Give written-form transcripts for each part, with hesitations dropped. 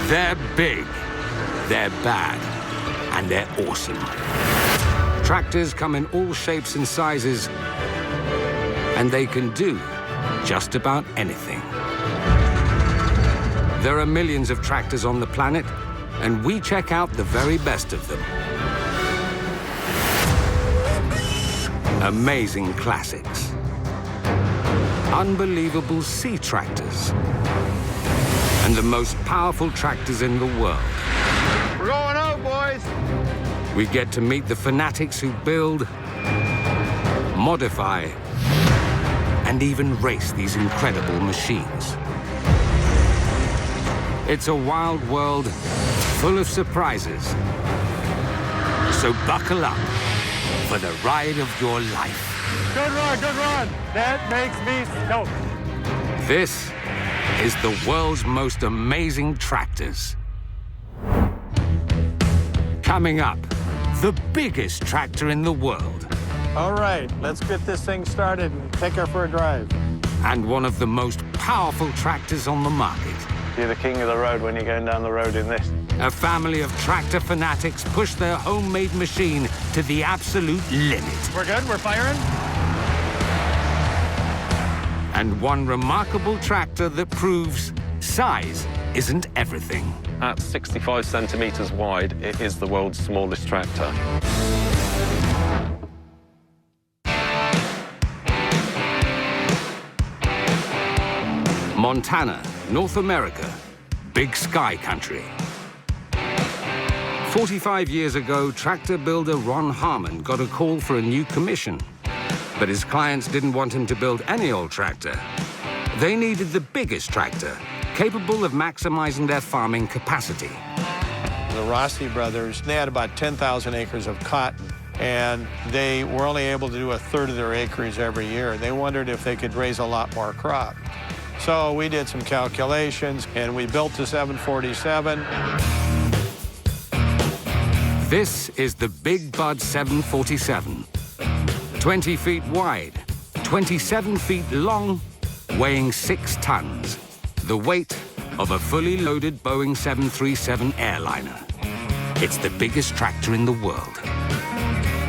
They're big, they're bad, and they're awesome. Tractors come in all shapes and sizes, and they can do just about anything. There are millions of tractors on the planet, and we check out the very best of them. Amazing classics. Unbelievable sea tractors. And the most powerful tractors in the world. We're going out, boys! We get to meet the fanatics who build, modify, and even race these incredible machines. It's a wild world full of surprises. So buckle up for the ride of your life. Good run, good run! That makes me stoked. This is the world's most amazing tractors. Coming up, the biggest tractor in the world. All right, let's get this thing started and take her for a drive. And one of the most powerful tractors on the market. You're the king of the road when you're going down the road in this. A family of tractor fanatics push their homemade machine to the absolute limit. We're good, we're firing. And one remarkable tractor that proves size isn't everything. At 65 centimeters wide, it is the world's smallest tractor. Montana, North America, big sky country. 45 years ago, tractor builder Ron Harmon got a call for a new commission. But his clients didn't want him to build any old tractor. They needed the biggest tractor, capable of maximizing their farming capacity. The Rossi brothers, they had about 10,000 acres of cotton, and they were only able to do a third of their acreage every year. They wondered if they could raise a lot more crop. So we did some calculations, and we built the 747. This is the Big Bud 747. 20 feet wide, 27 feet long, weighing 6 tons. The weight of a fully loaded Boeing 737 airliner. It's the biggest tractor in the world.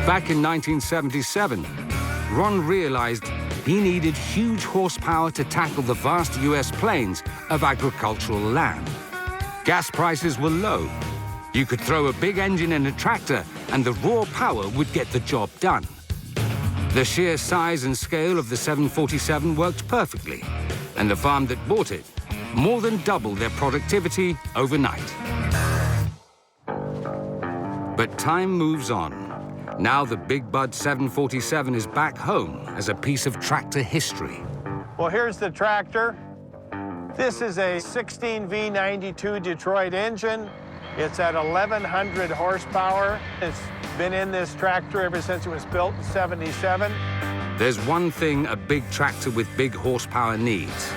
Back in 1977, Ron realized he needed huge horsepower to tackle the vast US plains of agricultural land. Gas prices were low. You could throw a big engine in a tractor and the raw power would get the job done. The sheer size and scale of the 747 worked perfectly, and the farm that bought it more than doubled their productivity overnight. But time moves on. Now the Big Bud 747 is back home as a piece of tractor history. Well, here's the tractor. This is a 16V92 Detroit engine. It's at 1,100 horsepower. It's been in this tractor ever since it was built in '77. There's one thing a big tractor with big horsepower needs: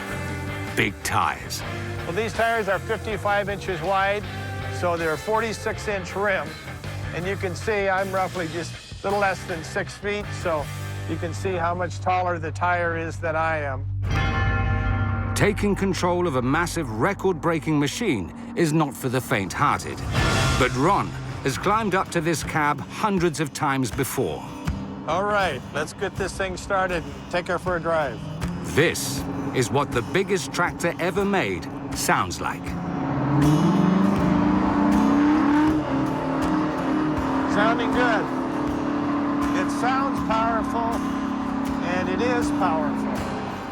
big tires. Well, these tires are 55 inches wide, so they're 46-inch rim. And you can see I'm roughly just a little less than 6 feet, so you can see how much taller the tire is than I am. Taking control of a massive record-breaking machine is not for the faint-hearted. But Ron has climbed up to this cab hundreds of times before. All right, let's get this thing started and take her for a drive. This is what the biggest tractor ever made sounds like. Sounding good. It sounds powerful, and it is powerful.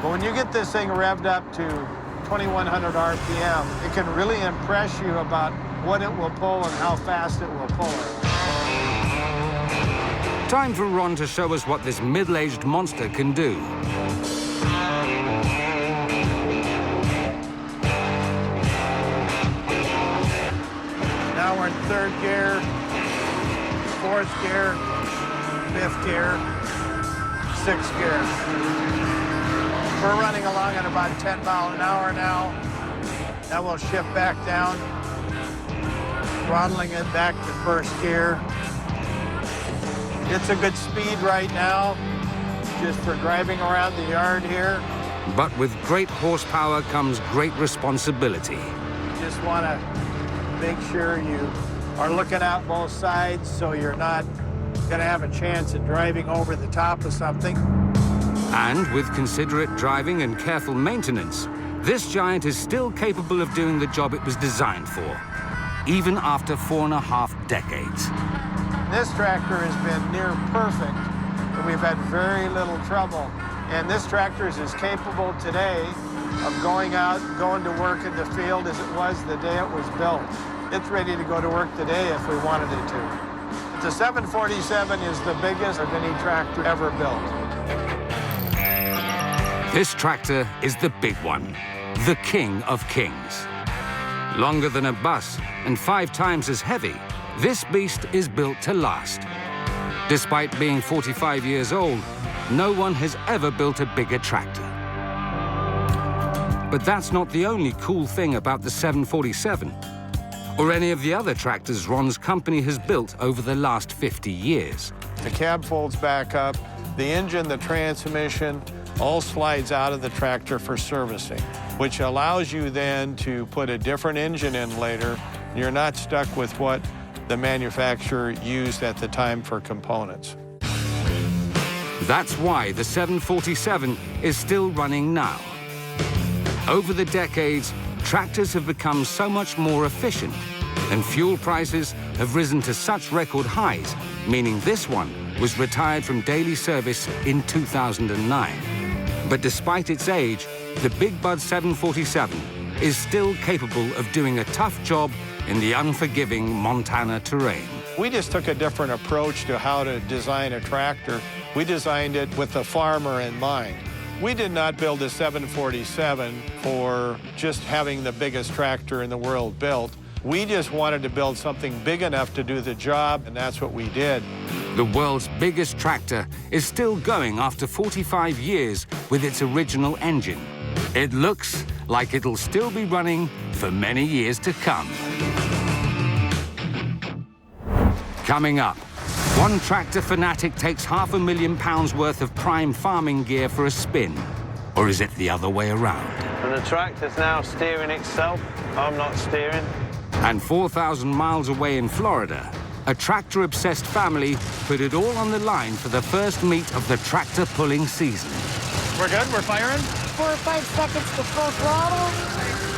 But when you get this thing revved up to 2,100 RPM, it can really impress you about what it will pull and how fast it will pull it. Time for Ron to show us what this middle-aged monster can do. Now we're in 3rd gear, 4th gear, 5th gear, 6th gear. We're running along at about 10 miles an hour now. Now we'll shift back down, throttling it back to 1st gear. It's a good speed right now, just for driving around the yard here. But with great horsepower comes great responsibility. Just want to make sure you are looking out both sides so you're not going to have a chance at driving over the top of something. And with considerate driving and careful maintenance, this giant is still capable of doing the job it was designed for, even after 4.5 decades. This tractor has been near perfect, and we've had very little trouble. And this tractor is as capable today of going out, going to work in the field as it was the day it was built. It's ready to go to work today if we wanted it to. The 747 is the biggest of any tractor ever built. This tractor is the big one, the king of kings. Longer than a bus and 5 times as heavy, this beast is built to last. Despite being 45 years old, no one has ever built a bigger tractor. But that's not the only cool thing about the 747, or any of the other tractors Ron's company has built over the last 50 years. The cab folds back up, the engine, the transmission, all slides out of the tractor for servicing, which allows you then to put a different engine in later. You're not stuck with what the manufacturer used at the time for components. That's why the 747 is still running now. Over the decades, tractors have become so much more efficient, and fuel prices have risen to such record highs, meaning this one was retired from daily service in 2009. But despite its age, the Big Bud 747 is still capable of doing a tough job in the unforgiving Montana terrain. We just took a different approach to how to design a tractor. We designed it with the farmer in mind. We did not build a 747 for just having the biggest tractor in the world built. We just wanted to build something big enough to do the job, and that's what we did. The world's biggest tractor is still going after 45 years with its original engine. It looks like it'll still be running for many years to come. Coming up, one tractor fanatic takes £500,000 worth of prime farming gear for a spin. Or is it the other way around? And the tractor's now steering itself. I'm not steering. And 4,000 miles away in Florida, a tractor-obsessed family put it all on the line for the first meet of the tractor pulling season. We're good? We're firing? 4 or 5 seconds to full throttle.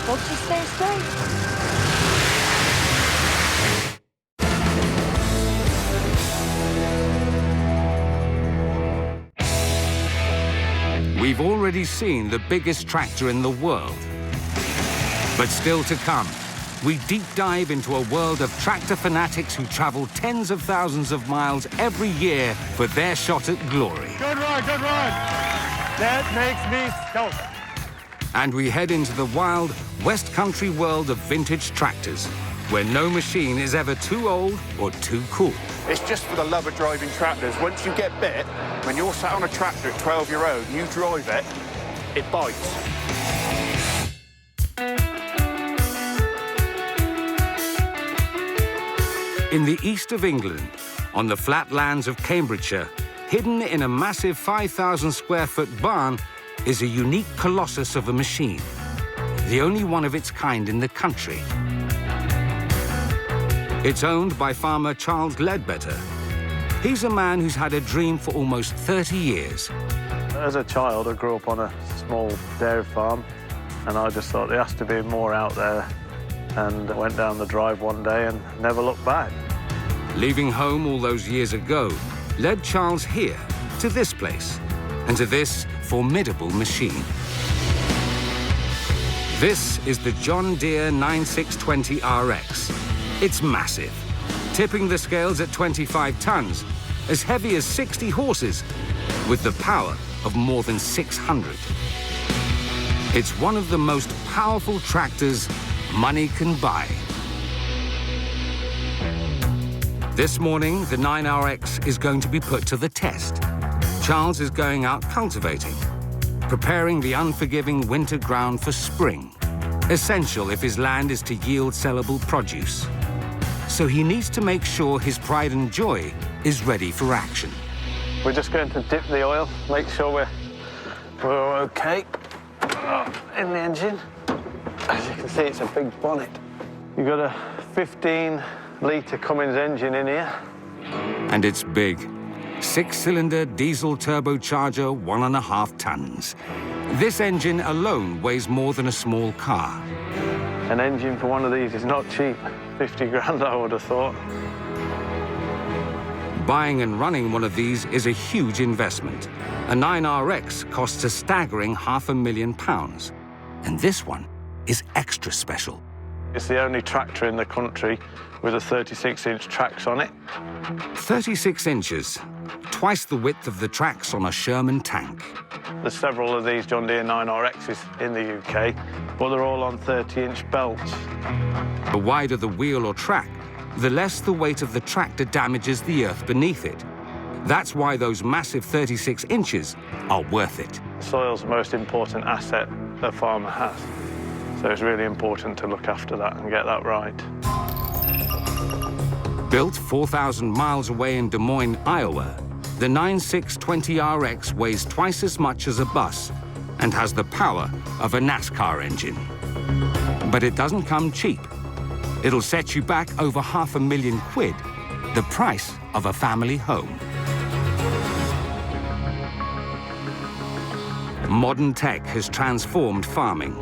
Hope you stay straight. We've already seen the biggest tractor in the world. But still to come, we deep dive into a world of tractor fanatics who travel tens of thousands of miles every year for their shot at glory. Good run, good run. That makes me stoked. And we head into the wild West Country world of vintage tractors, where no machine is ever too old or too cool. It's just for the love of driving tractors. Once you get bit, when you're sat on a tractor at 12-year-old and you drive it, it bites. In the east of England, on the flat lands of Cambridgeshire, hidden in a massive 5,000-square-foot barn, is a unique colossus of a machine, the only one of its kind in the country. It's owned by farmer Charles Ledbetter. He's a man who's had a dream for almost 30 years. As a child, I grew up on a small dairy farm, and I just thought there has to be more out there. And I went down the drive one day and never looked back. Leaving home all those years ago led Charles here, to this place, and to this formidable machine. This is the John Deere 9620 RX. It's massive, tipping the scales at 25 tons, as heavy as 60 horses, with the power of more than 600. It's one of the most powerful tractors money can buy. This morning, the 9RX is going to be put to the test. Charles is going out cultivating, preparing the unforgiving winter ground for spring, essential if his land is to yield sellable produce. So he needs to make sure his pride and joy is ready for action. We're just going to dip the oil, make sure we're okay in the engine. As you can see, it's a big bonnet. You've got to 15-litre Cummins engine in here. And it's big. 6-cylinder diesel turbocharger, 1.5 tons. This engine alone weighs more than a small car. An engine for one of these is not cheap. 50 grand, I would have thought. Buying and running one of these is a huge investment. A 9RX costs a staggering £500,000. And this one is extra special. It's the only tractor in the country with a 36-inch tracks on it. 36 inches, twice the width of the tracks on a Sherman tank. There's several of these John Deere 9RXs in the UK, but they're all on 30-inch belts. The wider the wheel or track, the less the weight of the tractor damages the earth beneath it. That's why those massive 36 inches are worth it. Soil's the most important asset a farmer has, so it's really important to look after that and get that right. Built 4,000 miles away in Des Moines, Iowa, the 9620RX weighs twice as much as a bus and has the power of a NASCAR engine. But it doesn't come cheap. It'll set you back over £500,000, the price of a family home. Modern tech has transformed farming.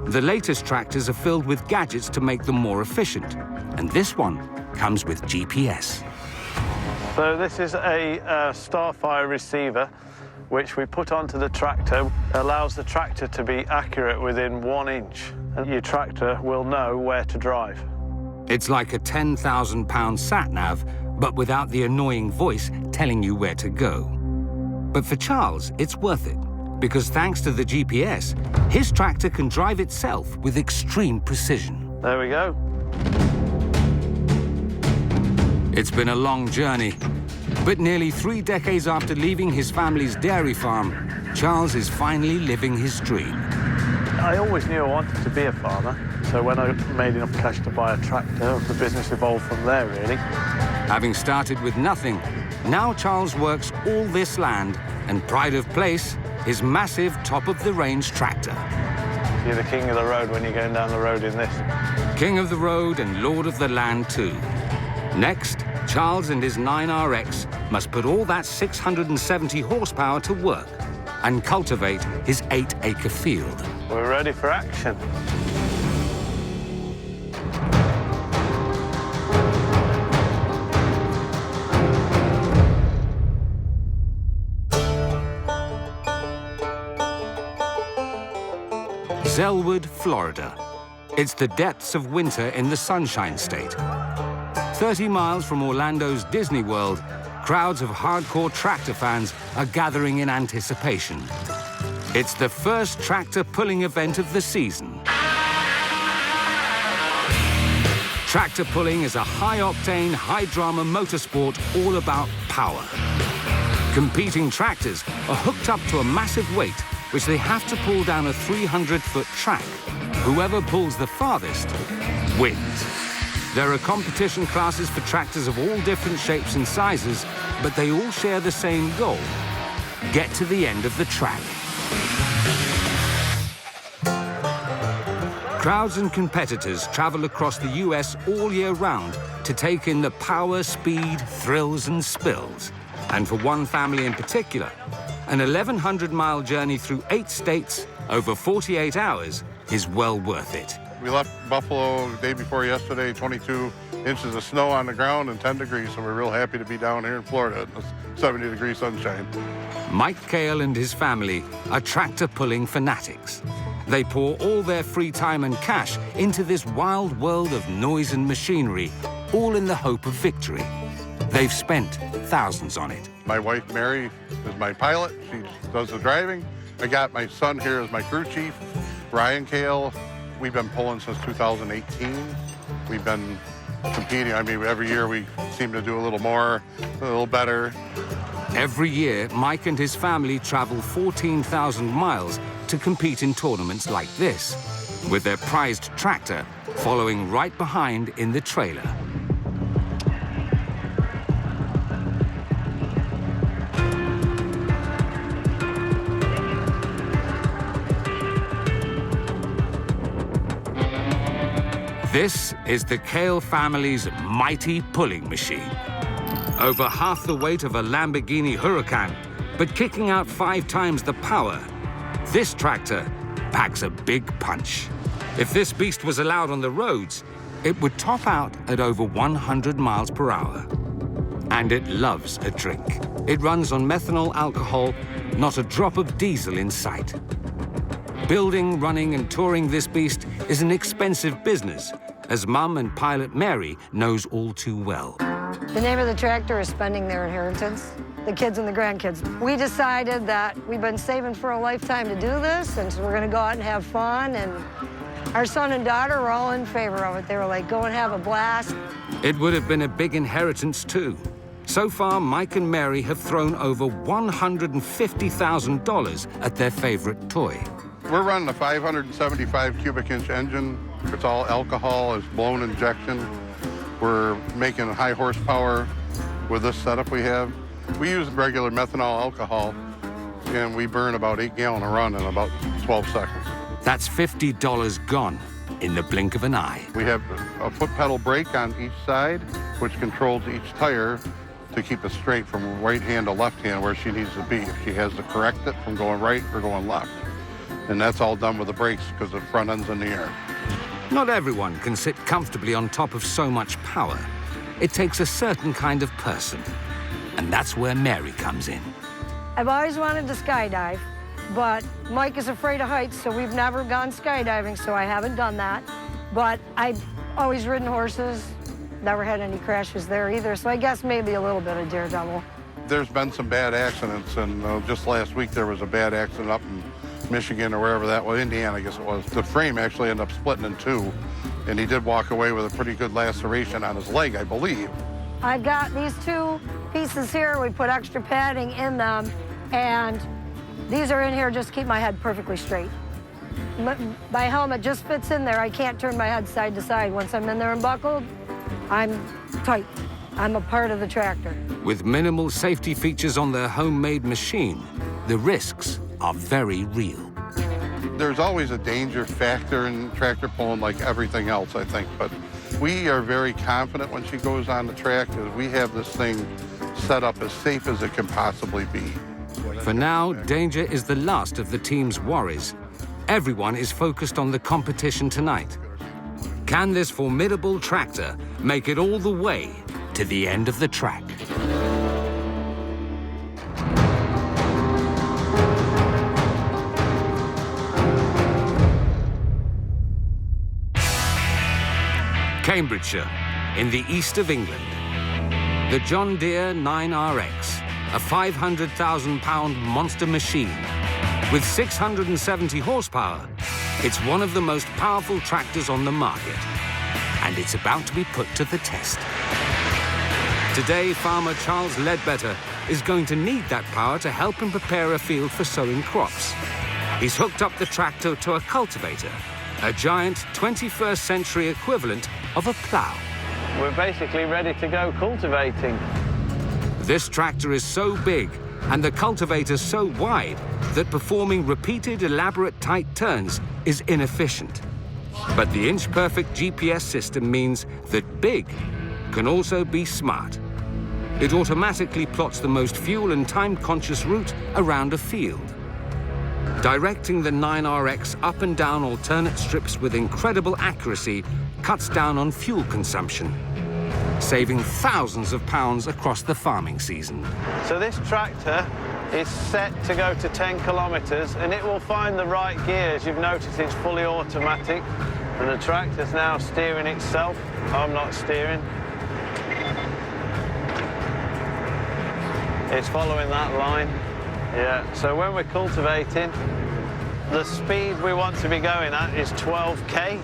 The latest tractors are filled with gadgets to make them more efficient, and this one comes with GPS. So this is a Starfire receiver, which we put onto the tractor. Allows the tractor to be accurate within 1 inch, and your tractor will know where to drive. It's like a 10,000-pound sat-nav, but without the annoying voice telling you where to go. But for Charles, it's worth it, because thanks to the GPS, his tractor can drive itself with extreme precision. There we go. It's been a long journey, but nearly 3 decades after leaving his family's dairy farm, Charles is finally living his dream. I always knew I wanted to be a farmer, so when I made enough cash to buy a tractor, the business evolved from there, really. Having started with nothing, now Charles works all this land, and pride of place, his massive top-of-the-range tractor. You're the king of the road when you're going down the road in this. King of the road and lord of the land, too. Next, Charles and his 9RX must put all that 670 horsepower to work and cultivate his 8-acre field. We're ready for action. Zellwood, Florida. It's the depths of winter in the Sunshine State. 30 miles from Orlando's Disney World, crowds of hardcore tractor fans are gathering in anticipation. It's the first tractor pulling event of the season. Tractor pulling is a high-octane, high-drama motorsport all about power. Competing tractors are hooked up to a massive weight, which they have to pull down a 300-foot track. Whoever pulls the farthest wins. There are competition classes for tractors of all different shapes and sizes, but they all share the same goal: get to the end of the track. Crowds and competitors travel across the US all year round to take in the power, speed, thrills, and spills. And for one family in particular, an 1,100-mile journey through 8 states over 48 hours is well worth it. We left Buffalo the day before yesterday, 22 inches of snow on the ground and 10 degrees, so we're real happy to be down here in Florida in the 70-degree sunshine. Mike Cale and his family are tractor-pulling fanatics. They pour all their free time and cash into this wild world of noise and machinery, all in the hope of victory. They've spent thousands on it. My wife, Mary, is my pilot. She does the driving. I got my son here as my crew chief, Ryan Cale. We've been pulling since 2018. We've been competing. I mean, every year we seem to do a little more, a little better. Every year, Mike and his family travel 14,000 miles to compete in tournaments like this, with their prized tractor following right behind in the trailer. This is the Kale family's mighty pulling machine. Over half the weight of a Lamborghini Huracan, but kicking out 5 times the power, this tractor packs a big punch. If this beast was allowed on the roads, it would top out at over 100 miles per hour. And it loves a drink. It runs on methanol alcohol, not a drop of diesel in sight. Building, running, and touring this beast is an expensive business, as Mum and pilot Mary knows all too well. The name of the tractor is Spending Their Inheritance, the kids and the grandkids. We decided that we've been saving for a lifetime to do this, and so we're gonna go out and have fun, and our son and daughter were all in favor of it. They were like, go and have a blast. It would have been a big inheritance too. So far, Mike and Mary have thrown over $150,000 at their favorite toy. We're running a 575 cubic inch engine. It's all alcohol, it's blown injection. We're making high horsepower with this setup we have. We use regular methanol alcohol, and we burn about 8 gallons a run in about 12 seconds. That's $50 gone in the blink of an eye. We have a foot pedal brake on each side, which controls each tire to keep it straight from right hand to left hand where she needs to be. If she has to correct it from going right or going left. And that's all done with the brakes because the front end's in the air. Not everyone can sit comfortably on top of so much power. It takes a certain kind of person. And that's where Mary comes in. I've always wanted to skydive, but Mike is afraid of heights, so we've never gone skydiving, so I haven't done that. But I've always ridden horses, never had any crashes there either, so I guess maybe a little bit of daredevil. There's been some bad accidents, and just last week there was a bad accident up in Michigan or wherever that was, Indiana, I guess it was. The frame actually ended up splitting in 2, and he did walk away with a pretty good laceration on his leg, I believe. I've got these 2 pieces here. We put extra padding in them, and these are in here just to keep my head perfectly straight. My helmet just fits in there. I can't turn my head side to side. Once I'm in there and buckled, I'm tight. I'm a part of the tractor. With minimal safety features on their homemade machine, the risks are very real. There's always a danger factor in tractor pulling like everything else, I think, but we are very confident when she goes on the track because we have this thing set up as safe as it can possibly be. For now, danger is the last of the team's worries. Everyone is focused on the competition tonight. Can this formidable tractor make it all the way to the end of the track? Cambridgeshire, in the east of England. The John Deere 9RX, a 500,000-pound monster machine. With 670 horsepower, it's one of the most powerful tractors on the market. And it's about to be put to the test. Today, farmer Charles Ledbetter is going to need that power to help him prepare a field for sowing crops. He's hooked up the tractor to a cultivator, a giant 21st century equivalent of a plow. We're basically ready to go cultivating. This tractor is so big and the cultivator so wide that performing repeated elaborate tight turns is inefficient. But the inch-perfect GPS system means that big can also be smart. It automatically plots the most fuel and time-conscious route around a field. Directing the 9RX up and down alternate strips with incredible accuracy cuts down on fuel consumption, saving thousands of pounds across the farming season. So this tractor is set to go to 10 kilometres and it will find the right gears. You've noticed it's fully automatic and the tractor's now steering itself. I'm not steering. It's following that line. Yeah, so when we're cultivating, the speed we want to be going at is 12k.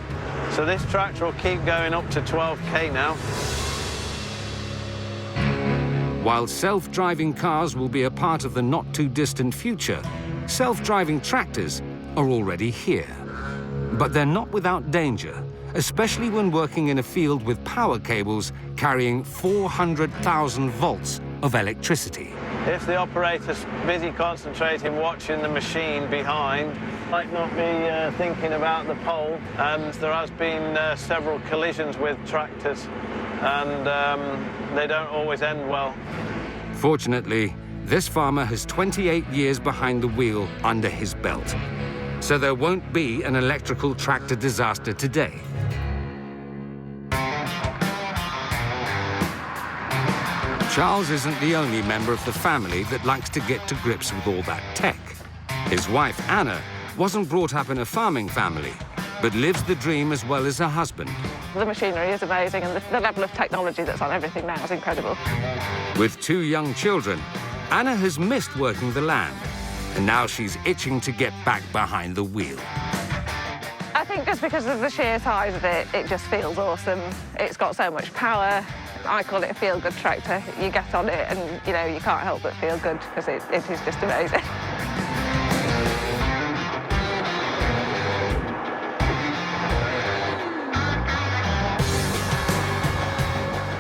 So this tractor will keep going up to 12k now. While self-driving cars will be a part of the not-too-distant future, self-driving tractors are already here. But they're not without danger, especially when working in a field with power cables carrying 400,000 volts of electricity. If the operator's busy concentrating, watching the machine behind, might not be thinking about the pole. And there has been several collisions with tractors, and they don't always end well. Fortunately, this farmer has 28 years behind the wheel under his belt, so there won't be an electrical tractor disaster today. Charles isn't the only member of the family that likes to get to grips with all that tech. His wife, Anna, wasn't brought up in a farming family, but lives the dream as well as her husband. The machinery is amazing, and the level of technology that's on everything now is incredible. With 2 young children, Anna has missed working the land, and now she's itching to get back behind the wheel. I think just because of the sheer size of it, it just feels awesome. It's got so much power. I call it a feel-good tractor. You get on it and, you know, you can't help but feel good because it is just amazing.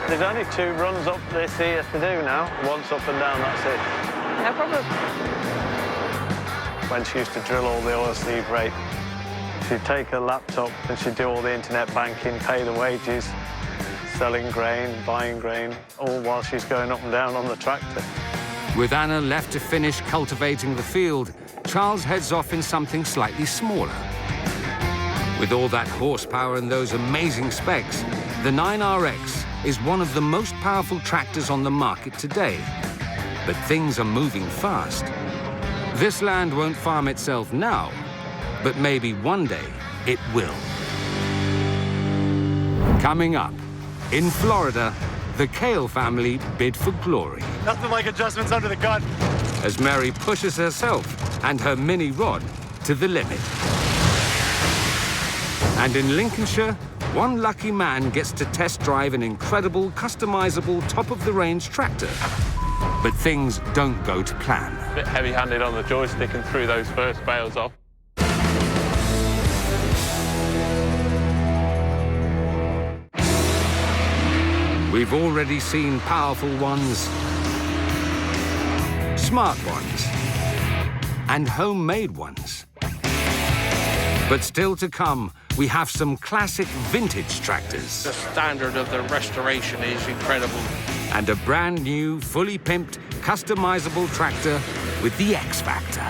There's only 2 runs up this here to do now. Once up and down, that's it. No problem. When she used to drill all the oil sleeve rate, she'd take her laptop and she'd do all the internet banking, pay the wages, selling grain, buying grain, all while she's going up and down on the tractor. With Anna left to finish cultivating the field, Charles heads off in something slightly smaller. With all that horsepower and those amazing specs, the 9RX is one of the most powerful tractors on the market today. But things are moving fast. This land won't farm itself now, but maybe one day it will. Coming up, in Florida, the Kale family bid for glory. Nothing like adjustments under the gun. As Mary pushes herself and her mini rod to the limit. And in Lincolnshire, one lucky man gets to test drive an incredible, customizable, top-of-the-range tractor. But things don't go to plan. A bit heavy-handed on the joystick and threw those first bales off. We've already seen powerful ones, smart ones, and homemade ones. But still to come, we have some classic vintage tractors. The standard of the restoration is incredible. And a brand new, fully pimped, customizable tractor with the X Factor.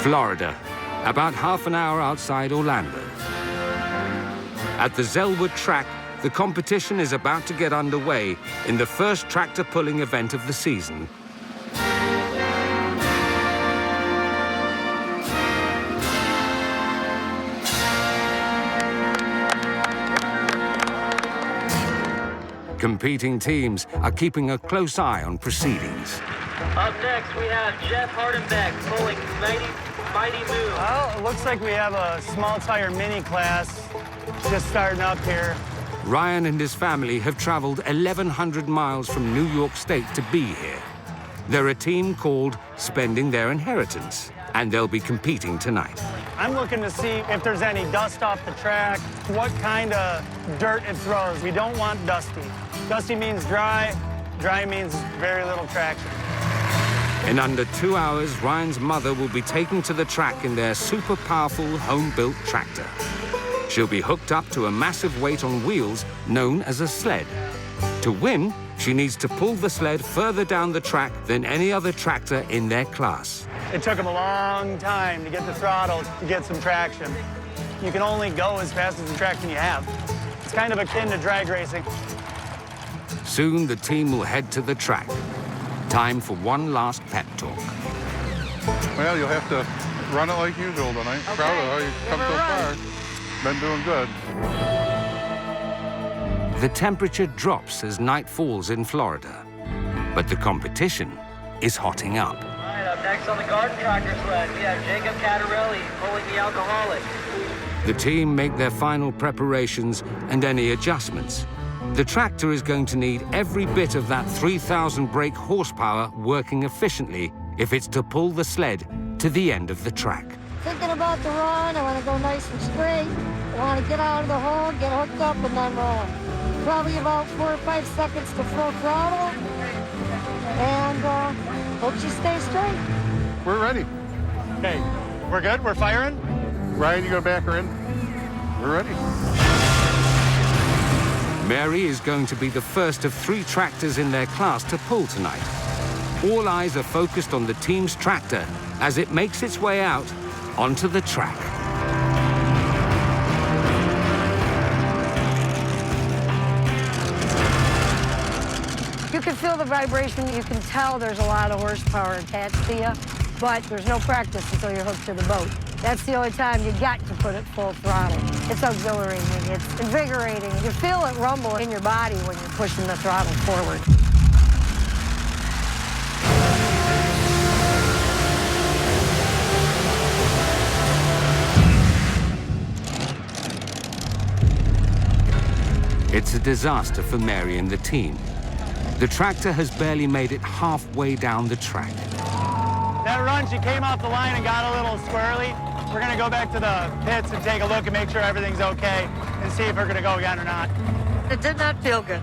Florida, about half an hour outside Orlando. At the Zellwood track, the competition is about to get underway in the first tractor pulling event of the season. Competing teams are keeping a close eye on proceedings. Up next, we have Jeff Hardenbeck pulling Mighty Moo. Well, it looks like we have a small tire mini class just starting up here. Ryan and his family have traveled 1,100 miles from New York State to be here. They're a team called Spending Their Inheritance, and they'll be competing tonight. I'm looking to see if there's any dust off the track, what kind of dirt it throws. We don't want dusty. Dusty means dry. Dry means very little traction. In under 2 hours, Ryan's mother will be taken to the track in their super powerful home-built tractor. She'll be hooked up to a massive weight on wheels known as a sled. To win, she needs to pull the sled further down the track than any other tractor in their class. It took them a long time to get the throttle to get some traction. You can only go as fast as the traction you have. It's kind of akin to drag racing. Soon, the team will head to the track. Time for one last pep talk. Well, you'll have to run it like usual tonight. Okay. Proud of how you come so far. Been doing good. The temperature drops as night falls in Florida, but the competition is hotting up. All right, up next on the garden tractor sled, we have Jacob Catarelli pulling the Alcoholic. The team make their final preparations and any adjustments. The tractor is going to need every bit of that 3,000 brake horsepower working efficiently if it's to pull the sled to the end of the track. Thinking about the run, I want to go nice and straight. I want to get out of the hole, get hooked up, and then roll. Probably about 4 or 5 seconds to full throttle. And hope you stay straight. We're ready. Okay, we're good? We're firing? Ryan, you gonna back her in? We're ready. Mary is going to be the first of 3 tractors in their class to pull tonight. All eyes are focused on the team's tractor as it makes its way out onto the track. You can feel the vibration. You can tell there's a lot of horsepower attached to you, but there's no practice until you're hooked to the boat. That's the only time you got to put it full throttle. It's exhilarating, it's invigorating. You feel it rumble in your body when you're pushing the throttle forward. It's a disaster for Mary and the team. The tractor has barely made it halfway down the track. That run, she came off the line and got a little squirrely. We're gonna go back to the pits and take a look and make sure everything's okay and see if we're gonna go again or not. It did not feel good.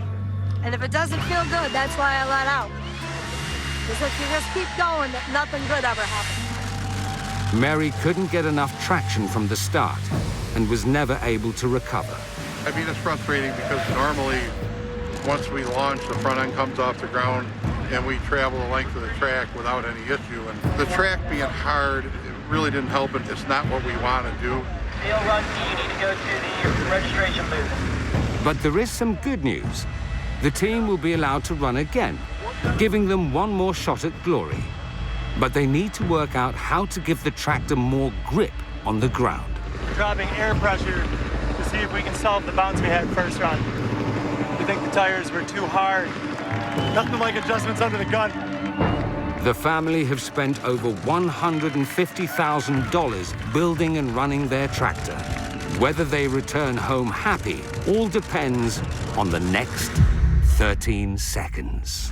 And if it doesn't feel good, that's why I let out. Because if you just keep going, nothing good ever happens. Mary couldn't get enough traction from the start and was never able to recover. I mean, it's frustrating because normally, once we launch, the front end comes off the ground and we travel the length of the track without any issue. And the track being hard, it really didn't help it. It's not what we want to do. Neil Run, you need to go to the registration booth. But there is some good news. The team will be allowed to run again, giving them one more shot at glory. But they need to work out how to give the tractor more grip on the ground. Dropping air pressure to see if we can solve the bounce we had first run. We think the tires were too hard. Nothing like adjustments under the gun. The family have spent over $150,000 building and running their tractor. Whether they return home happy all depends on the next 13 seconds.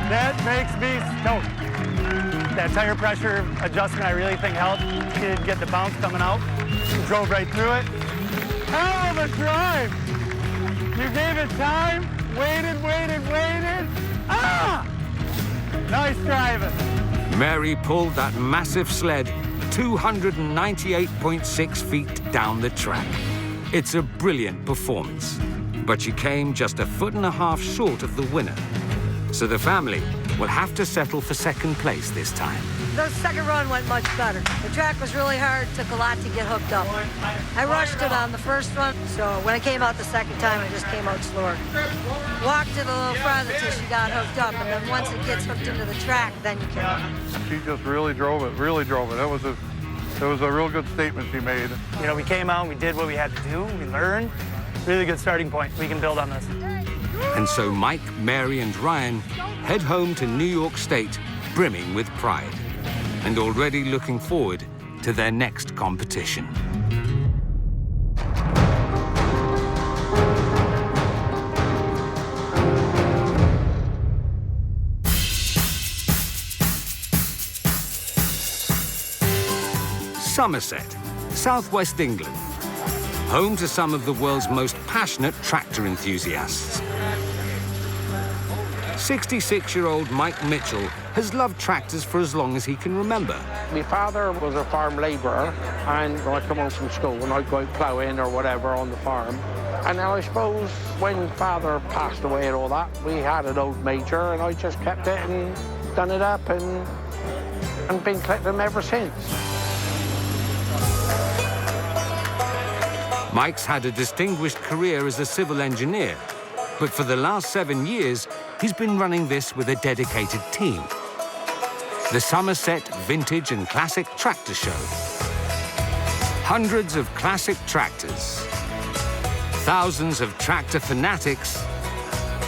That makes me stoked. That tire pressure adjustment I really think helped. She didn't get the bounce coming out. She drove right through it. Hell of a drive! You gave it time, waited. Ah! Nice driving. Mary pulled that massive sled 298.6 feet down the track. It's a brilliant performance, but she came just 1.5 feet short of the winner. So the family will have to settle for second place this time. The second run went much better. The track was really hard, took a lot to get hooked up. I rushed it on the first run, so when I came out the second time, I just came out slower. Walked it a little farther till she got hooked up, and then once it gets hooked into the track, then you can run. She just really drove it, That was a real good statement she made. You know, we came out, we did what we had to do, we learned. Really good starting point. We can build on this. And so Mike, Mary, and Ryan head home to New York State, brimming with pride, and already looking forward to their next competition. Somerset, southwest England, home to some of the world's most passionate tractor enthusiasts. 66-year-old Mike Mitchell has loved tractors for as long as he can remember. My father was a farm labourer, and when I come home from school, and I'd go out ploughing or whatever on the farm. And now I suppose when Father passed away and all that, we had an old Major, and I just kept it and done it up and been collecting them ever since. Mike's had a distinguished career as a civil engineer, but for the last 7 years, he's been running this with a dedicated team. The Somerset Vintage and Classic Tractor Show. Hundreds of classic tractors, thousands of tractor fanatics,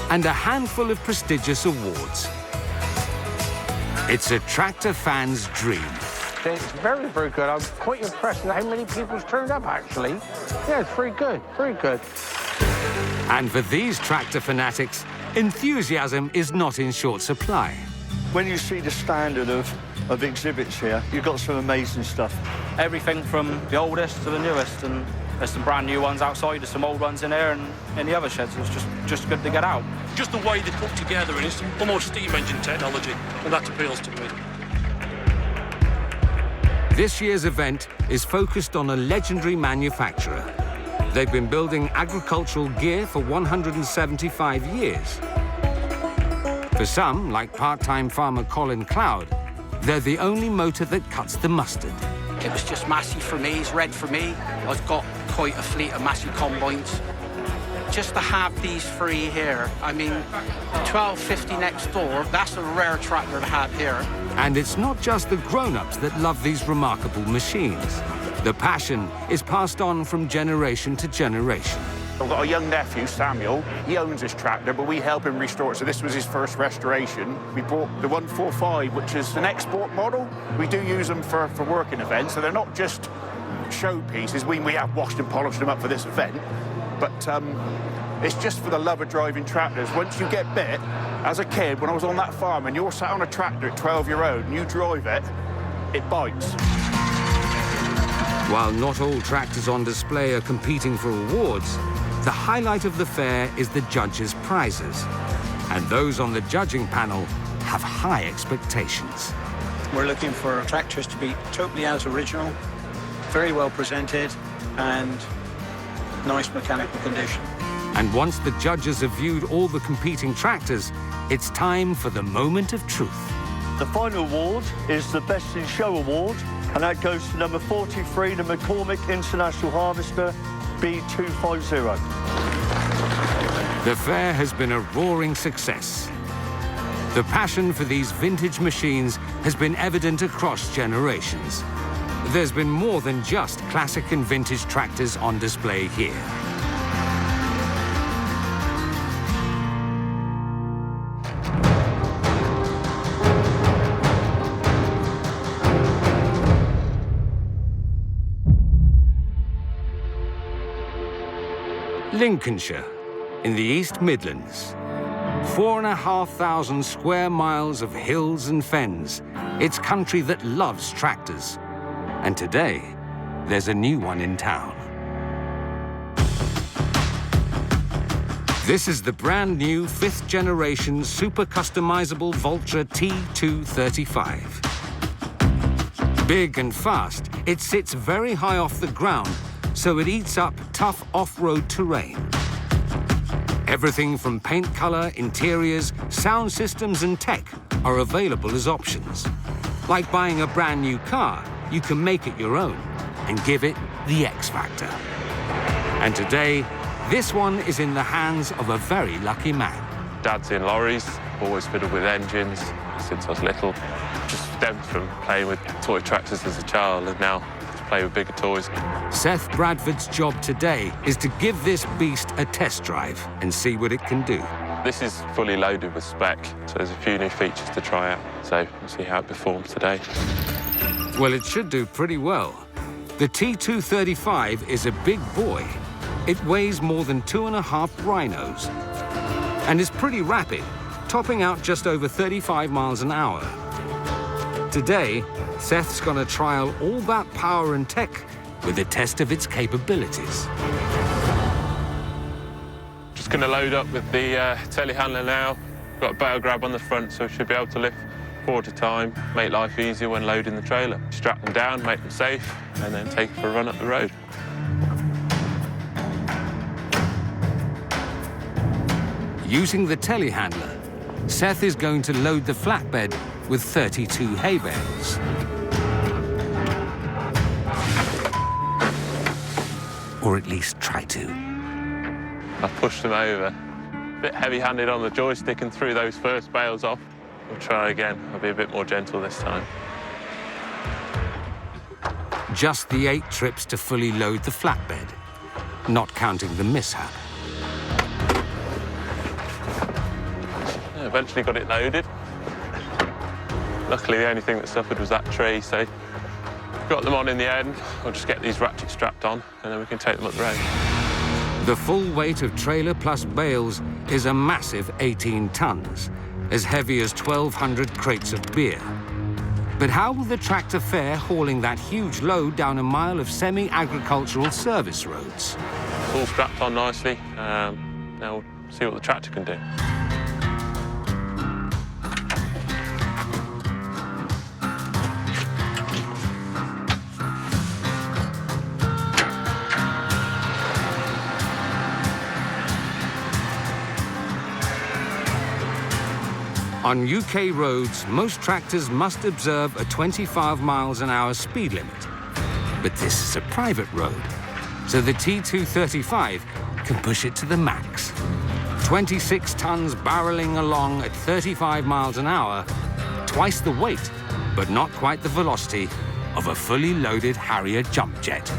and a handful of prestigious awards. It's a tractor fan's dream. It's very, very good. I'm quite impressed with how many people's turned up, actually. Yeah, it's very good, very good. And for these tractor fanatics, enthusiasm is not in short supply. When you see the standard of exhibits here, you've got some amazing stuff. Everything from the oldest to the newest, and there's some brand new ones outside, there's some old ones in there, and in the other sheds, it's just good to get out. Just the way they put together, and it's almost steam engine technology, and that appeals to me. This year's event is focused on a legendary manufacturer. They've been building agricultural gear for 175 years. For some, like part-time farmer Colin Cloud, they're the only motor that cuts the mustard. It was just Massey for me, it's red for me. I've got quite a fleet of Massey combines. Just to have these three here, I mean, 1250 next door, that's a rare tractor to have here. And it's not just the grown-ups that love these remarkable machines. The passion is passed on from generation to generation. I've got a young nephew, Samuel. He owns this tractor, but we help him restore it. So this was his first restoration. We bought the 145, which is an export model. We do use them for working events, so they're not just showpieces. We have washed and polished them up for this event, but it's just for the love of driving tractors. Once you get bit, as a kid, when I was on that farm, and you're sat on a tractor at 12-year-old and you drive it, it bites. While not all tractors on display are competing for awards, the highlight of the fair is the judges' prizes. And those on the judging panel have high expectations. We're looking for tractors to be totally as original, very well presented, and nice mechanical condition. And once the judges have viewed all the competing tractors, it's time for the moment of truth. The final award is the Best in Show Award, and that goes to number 43, the McCormick International Harvester B250. The fair has been a roaring success. The passion for these vintage machines has been evident across generations. There's been more than just classic and vintage tractors on display here. Lincolnshire, in the East Midlands. 4,500 square miles of hills and fens. It's country that loves tractors. And today, there's a new one in town. This is the brand new 5th generation super customizable Valtra T235. Big and fast, it sits very high off the ground, so it eats up tough off-road terrain. Everything from paint color, interiors, sound systems and tech are available as options. Like buying a brand new car, you can make it your own and give it the X factor. And today, this one is in the hands of a very lucky man. Dad's in lorries, always fiddled with engines since I was little. Just stemmed from playing with toy tractors as a child, and now play with bigger toys. Seth Bradford's job today is to give this beast a test drive and see what it can do. This is fully loaded with spec, so there's a few new features to try out. So we'll see how it performs today. Well, it should do pretty well. The T235 is a big boy. It weighs more than 2.5 rhinos and is pretty rapid, topping out just over 35 miles an hour. Today, Seth's going to trial all that power and tech with a test of its capabilities. Just going to load up with the telehandler now. Got a barrel grab on the front, so we should be able to lift 4 at a time, make life easier when loading the trailer. Strap them down, make them safe, and then take it for a run up the road. Using the telehandler, Seth is going to load the flatbed with 32 hay bales. Or at least try to. I pushed them over. A bit heavy-handed on the joystick and threw those first bales off. We'll try again. I'll be a bit more gentle this time. Just the 8 trips to fully load the flatbed, not counting the mishap. Eventually got it loaded. Luckily, the only thing that suffered was that tree, so Got them on in the end. I'll just get these ratchets strapped on, and then we can take them up the road. The full weight of trailer plus bales is a massive 18 tons, as heavy as 1,200 crates of beer. But how will the tractor fare hauling that huge load down a mile of semi-agricultural service roads? It's all strapped on nicely. Now we'll see what the tractor can do. On UK roads, most tractors must observe a 25 miles an hour speed limit. But this is a private road, so the T235 can push it to the max. 26 tons barreling along at 35 miles an hour, twice the weight, but not quite the velocity of a fully loaded Harrier jump jet.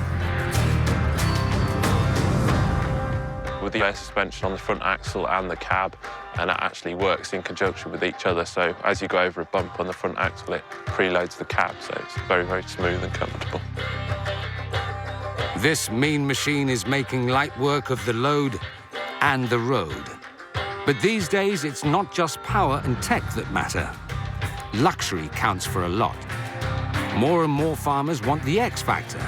With the air suspension on the front axle and the cab, and it actually works in conjunction with each other. So as you go over a bump on the front axle, it preloads the cab, so it's very, very smooth and comfortable. This mean machine is making light work of the load and the road. But these days, it's not just power and tech that matter. Luxury counts for a lot. More and more farmers want the X factor.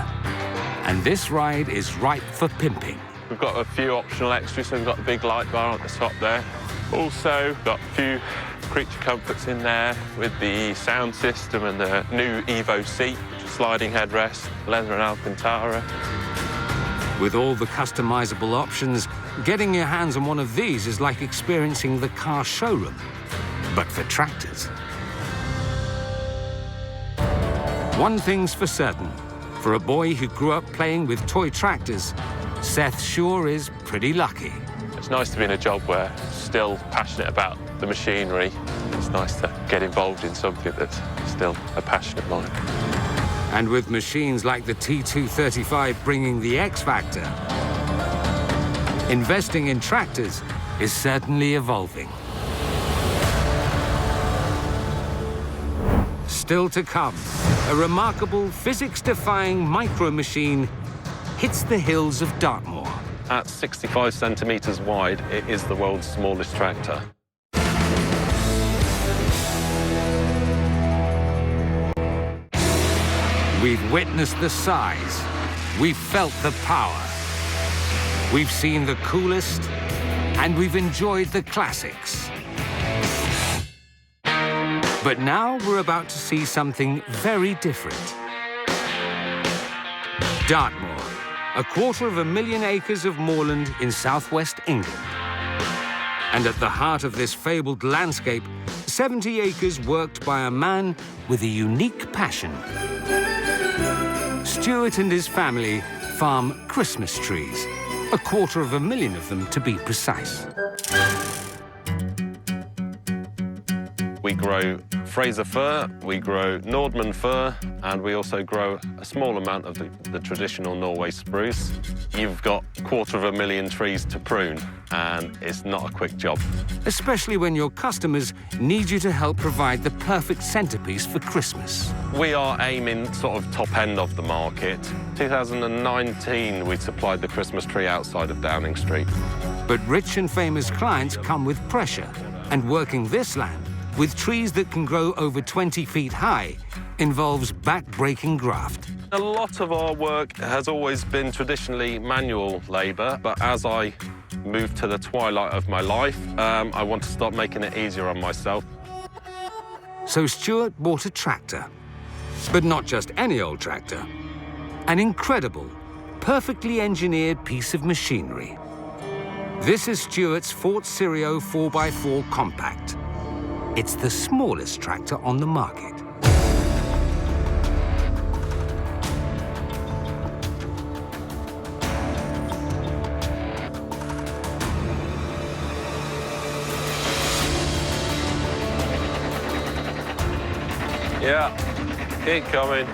And this ride is ripe for pimping. We've got a few optional extras, so we've got the big light bar at the top there. Also, got a few creature comforts in there with the sound system and the new Evo seat, which is sliding headrest, leather and Alcantara. With all the customizable options, getting your hands on one of these is like experiencing the car showroom, but for tractors. One thing's for certain, for a boy who grew up playing with toy tractors, Seth sure is pretty lucky. It's nice to be in a job where I'm still passionate about the machinery. It's nice to get involved in something that's still a passion of mine. And with machines like the T235 bringing the X factor, investing in tractors is certainly evolving. Still to come, a remarkable physics-defying micro-machine hits the hills of Dartmoor. At 65 centimetres wide, it is the world's smallest tractor. We've witnessed the size. We've felt the power. We've seen the coolest, and we've enjoyed the classics. But now we're about to see something very different. Dartmoor, a 250,000 acres of moorland in southwest England. And at the heart of this fabled landscape, 70 acres worked by a man with a unique passion. Stuart and his family farm Christmas trees, 250,000 of them to be precise. We grow Fraser fir, we grow Nordman fir, and we also grow a small amount of the traditional Norway spruce. You've got 250,000 trees to prune, and it's not a quick job. Especially when your customers need you to help provide the perfect centerpiece for Christmas. We are aiming sort of top end of the market. 2019, we supplied the Christmas tree outside of Downing Street. But rich and famous clients come with pressure, and working this land with trees that can grow over 20 feet high involves back-breaking graft. A lot of our work has always been traditionally manual labour, but as I moved to the twilight of my life, I want to start making it easier on myself. So Stuart bought a tractor, but not just any old tractor. An incredible, perfectly engineered piece of machinery. This is Stuart's Fort Sirio 4x4 Compact. It's the smallest tractor on the market. Yeah, keep coming.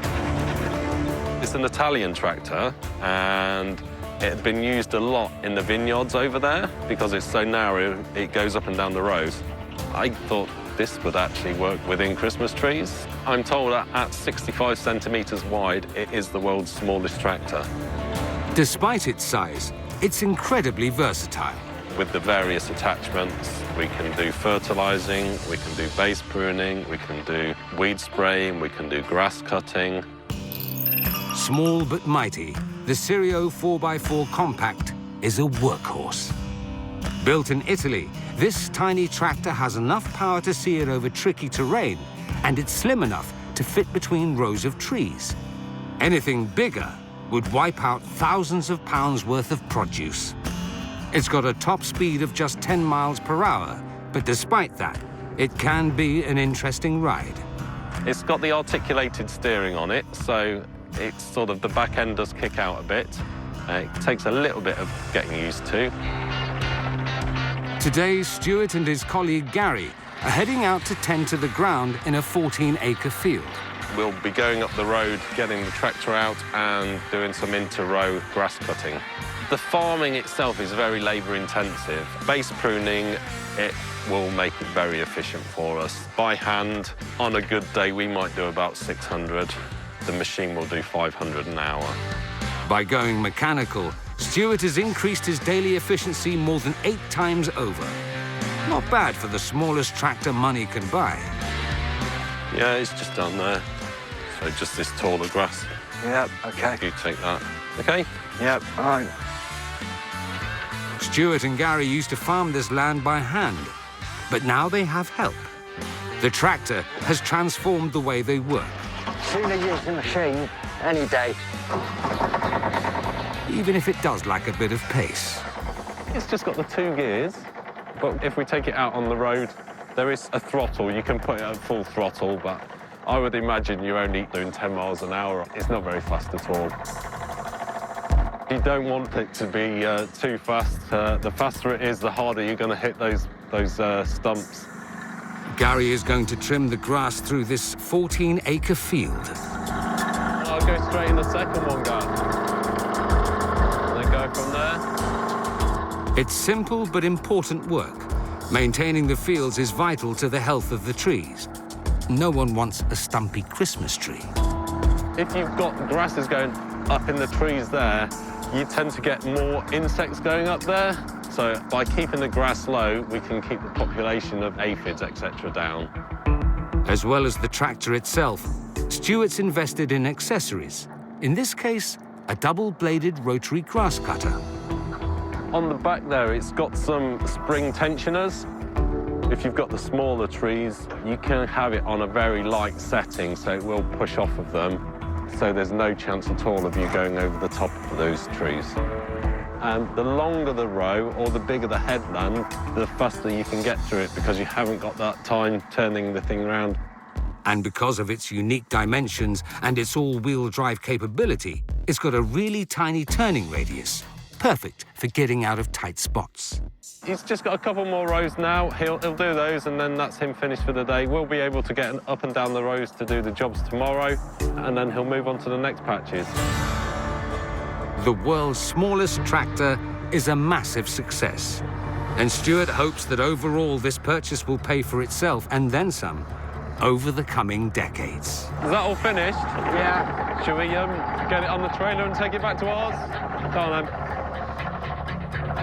It's an Italian tractor, and it had been used a lot in the vineyards over there because it's so narrow, it goes up and down the road. I thought, this would actually work within Christmas trees. I'm told that at 65 centimetres wide, it is the world's smallest tractor. Despite its size, it's incredibly versatile. With the various attachments, we can do fertilising, we can do base pruning, we can do weed spraying, we can do grass cutting. Small but mighty, the Serio 4x4 Compact is a workhorse. Built in Italy, this tiny tractor has enough power to see it over tricky terrain, and it's slim enough to fit between rows of trees. Anything bigger would wipe out thousands of pounds worth of produce. It's got a top speed of just 10 miles per hour, but despite that, it can be an interesting ride. It's got the articulated steering on it, so it's sort of the back end does kick out a bit. It takes a little bit of getting used to. Today, Stuart and his colleague Gary are heading out to tend to the ground in a 14-acre field. We'll be going up the road, getting the tractor out and doing some inter-row grass cutting. The farming itself is very labour-intensive. Base pruning, it will make it very efficient for us. By hand, on a good day, we might do about 600. The machine will do 500 an hour. By going mechanical, Stuart has increased his daily efficiency more than 8 times over. Not bad for the smallest tractor money can buy. Yeah, it's just down there. So just this taller grass. Yep, OK. You take that. OK? Yep, all right. Stuart and Gary used to farm this land by hand, but now they have help. The tractor has transformed the way they work. Sooner use the machine any day. Even if it does lack a bit of pace. It's just got the 2 gears, but if we take it out on the road, there is a throttle. You can put it at full throttle, but I would imagine you're only doing 10 miles an hour. It's not very fast at all. You don't want it to be too fast. The faster it is, the harder you're going to hit those stumps. Gary is going to trim the grass through this 14-acre field. I'll go straight in the second one, guys. And then go from there. It's simple but important work. Maintaining the fields is vital to the health of the trees. No one wants a stumpy Christmas tree. If you've got grasses going up in the trees there, you tend to get more insects going up there. So by keeping the grass low, we can keep the population of aphids, etc., down. As well as the tractor itself, Stuart's invested in accessories. In this case, a double-bladed rotary grass cutter. On the back there, it's got some spring tensioners. If you've got the smaller trees, you can have it on a very light setting, so it will push off of them. So there's no chance at all of you going over the top of those trees. And the longer the row or the bigger the headland, the faster you can get through it because you haven't got that time turning the thing around. And because of its unique dimensions and its all-wheel drive capability, it's got a really tiny turning radius, perfect for getting out of tight spots. He's just got a couple more rows now. He'll do those, and then that's him finished for the day. We'll be able to get up and down the rows to do the jobs tomorrow, and then he'll move on to the next patches. The world's smallest tractor is a massive success. And Stuart hopes that overall this purchase will pay for itself, and then some, over the coming decades. Is that all finished? Yeah. Shall we get it on the trailer and take it back to ours? Come on, then.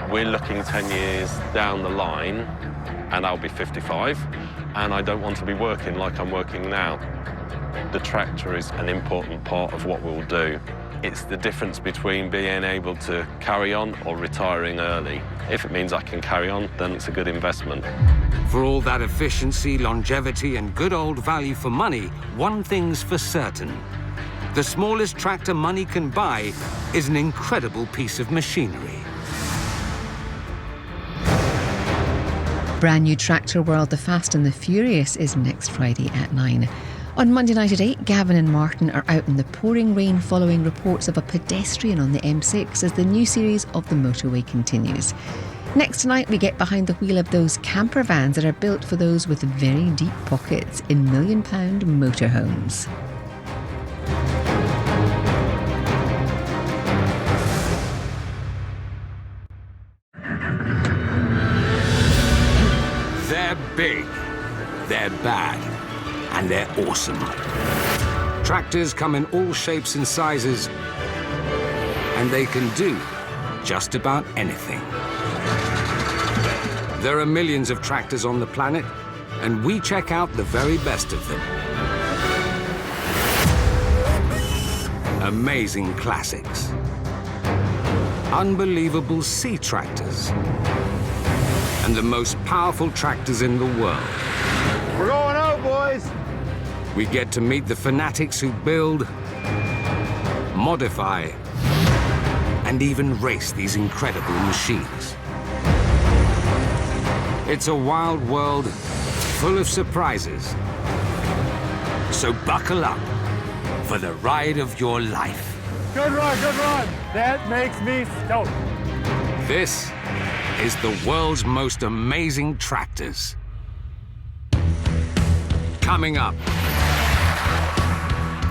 We're looking 10 years down the line, and I'll be 55, and I don't want to be working like I'm working now. The tractor is an important part of what we'll do. It's the difference between being able to carry on or retiring early. If it means I can carry on, then it's a good investment. For all that efficiency, longevity, and good old value for money, one thing's for certain. The smallest tractor money can buy is an incredible piece of machinery. Brand new Tractor World, The Fast and the Furious is next Friday at 9. On Monday night at 8, Gavin and Martin are out in the pouring rain following reports of a pedestrian on the M6 as the new series of the motorway continues. Next tonight, we get behind the wheel of those camper vans that are built for those with very deep pockets in £1 million motorhomes. They're big, they're bad, and they're awesome. Tractors come in all shapes and sizes, and they can do just about anything. There are millions of tractors on the planet, and we check out the very best of them. Amazing classics. Unbelievable sea tractors. And the most powerful tractors in the world. We're going out, boys. We get to meet the fanatics who build, modify, and even race these incredible machines. It's a wild world full of surprises. So buckle up for the ride of your life. Good run, good run. That makes me stoked. This is the world's most amazing tractors. Coming up,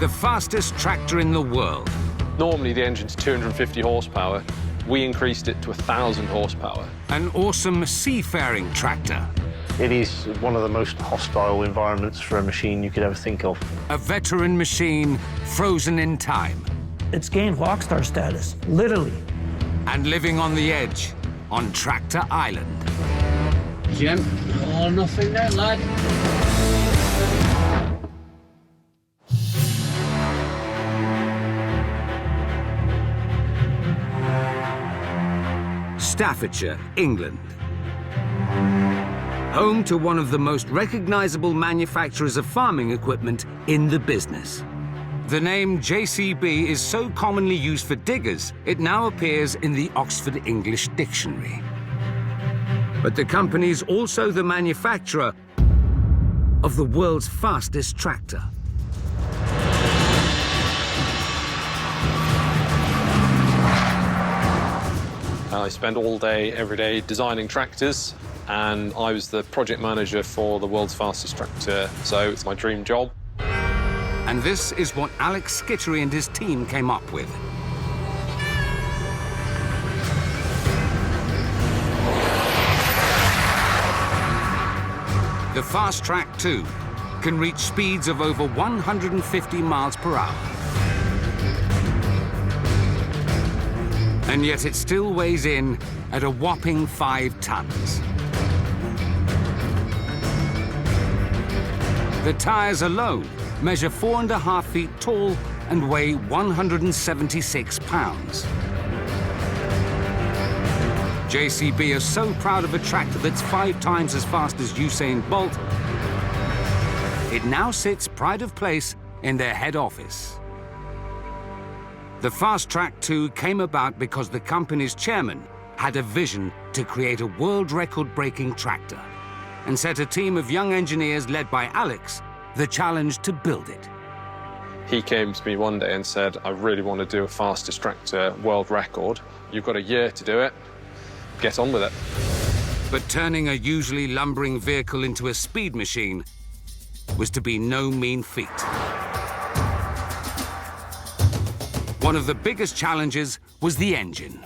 the fastest tractor in the world. Normally the engine's 250 horsepower. We increased it to 1,000 horsepower. An awesome seafaring tractor. It is one of the most hostile environments for a machine you could ever think of. A veteran machine frozen in time. It's gained rockstar status, literally. And living on the edge on Tractor Island. Jim, all nothing there, lad. Staffordshire, England. Home to one of the most recognizable manufacturers of farming equipment in the business. The name JCB is so commonly used for diggers, it now appears in the Oxford English Dictionary. But the company's also the manufacturer of the world's fastest tractor. I spend all day, every day, designing tractors, and I was the project manager for the world's fastest tractor, so it's my dream job. And this is what Alex Skittery and his team came up with. The Fast Track 2 can reach speeds of over 150 miles per hour. And yet it still weighs in at a whopping 5 tons. The tires alone measure 4.5 feet tall and weigh 176 pounds. JCB are so proud of a tractor that's 5 times as fast as Usain Bolt, it now sits pride of place in their head office. The Fast Track 2 came about because the company's chairman had a vision to create a world record-breaking tractor and set a team of young engineers led by Alex the challenge to build it. He came to me one day and said, I really want to do a fastest tractor world record. You've got a year to do it. Get on with it. But turning a usually lumbering vehicle into a speed machine was to be no mean feat. One of the biggest challenges was the engine.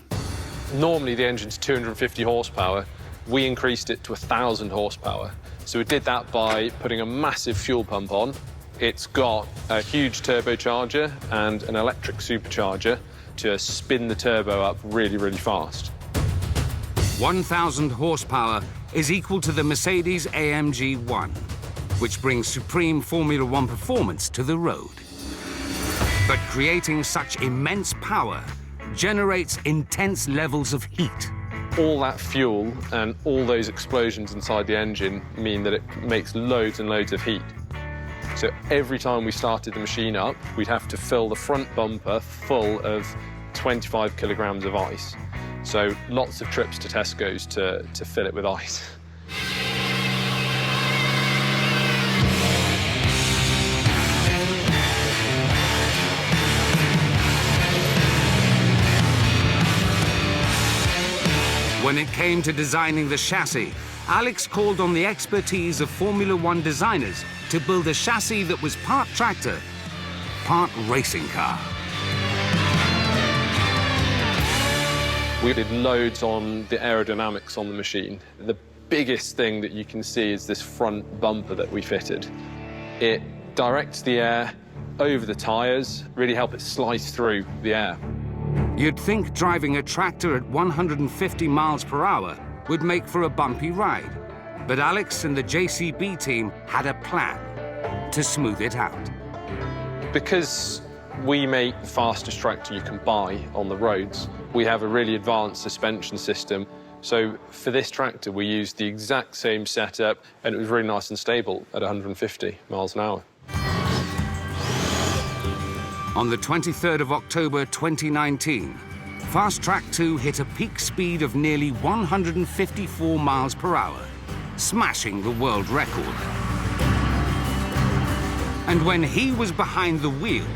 Normally the engine's 250 horsepower. We increased it to 1,000 horsepower. So we did that by putting a massive fuel pump on. It's got a huge turbocharger and an electric supercharger to spin the turbo up really, really fast. 1,000 horsepower is equal to the Mercedes AMG 1, which brings supreme Formula One performance to the road. But creating such immense power generates intense levels of heat. All that fuel and all those explosions inside the engine mean that it makes loads and loads of heat. So every time we started the machine up, we'd have to fill the front bumper full of 25 kilograms of ice. So lots of trips to Tesco's to fill it with ice. When it came to designing the chassis, Alex called on the expertise of Formula One designers to build a chassis that was part tractor, part racing car. We did loads on the aerodynamics on the machine. The biggest thing that you can see is this front bumper that we fitted. It directs the air over the tyres, really help it slice through the air. You'd think driving a tractor at 150 miles per hour would make for a bumpy ride. But Alex and the JCB team had a plan to smooth it out. Because we make the fastest tractor you can buy on the roads, we have a really advanced suspension system. So for this tractor, we used the exact same setup, and it was really nice and stable at 150 miles an hour. On the 23rd of October 2019, Fast Track 2 hit a peak speed of nearly 154 miles per hour, smashing the world record. And when he was behind the wheel,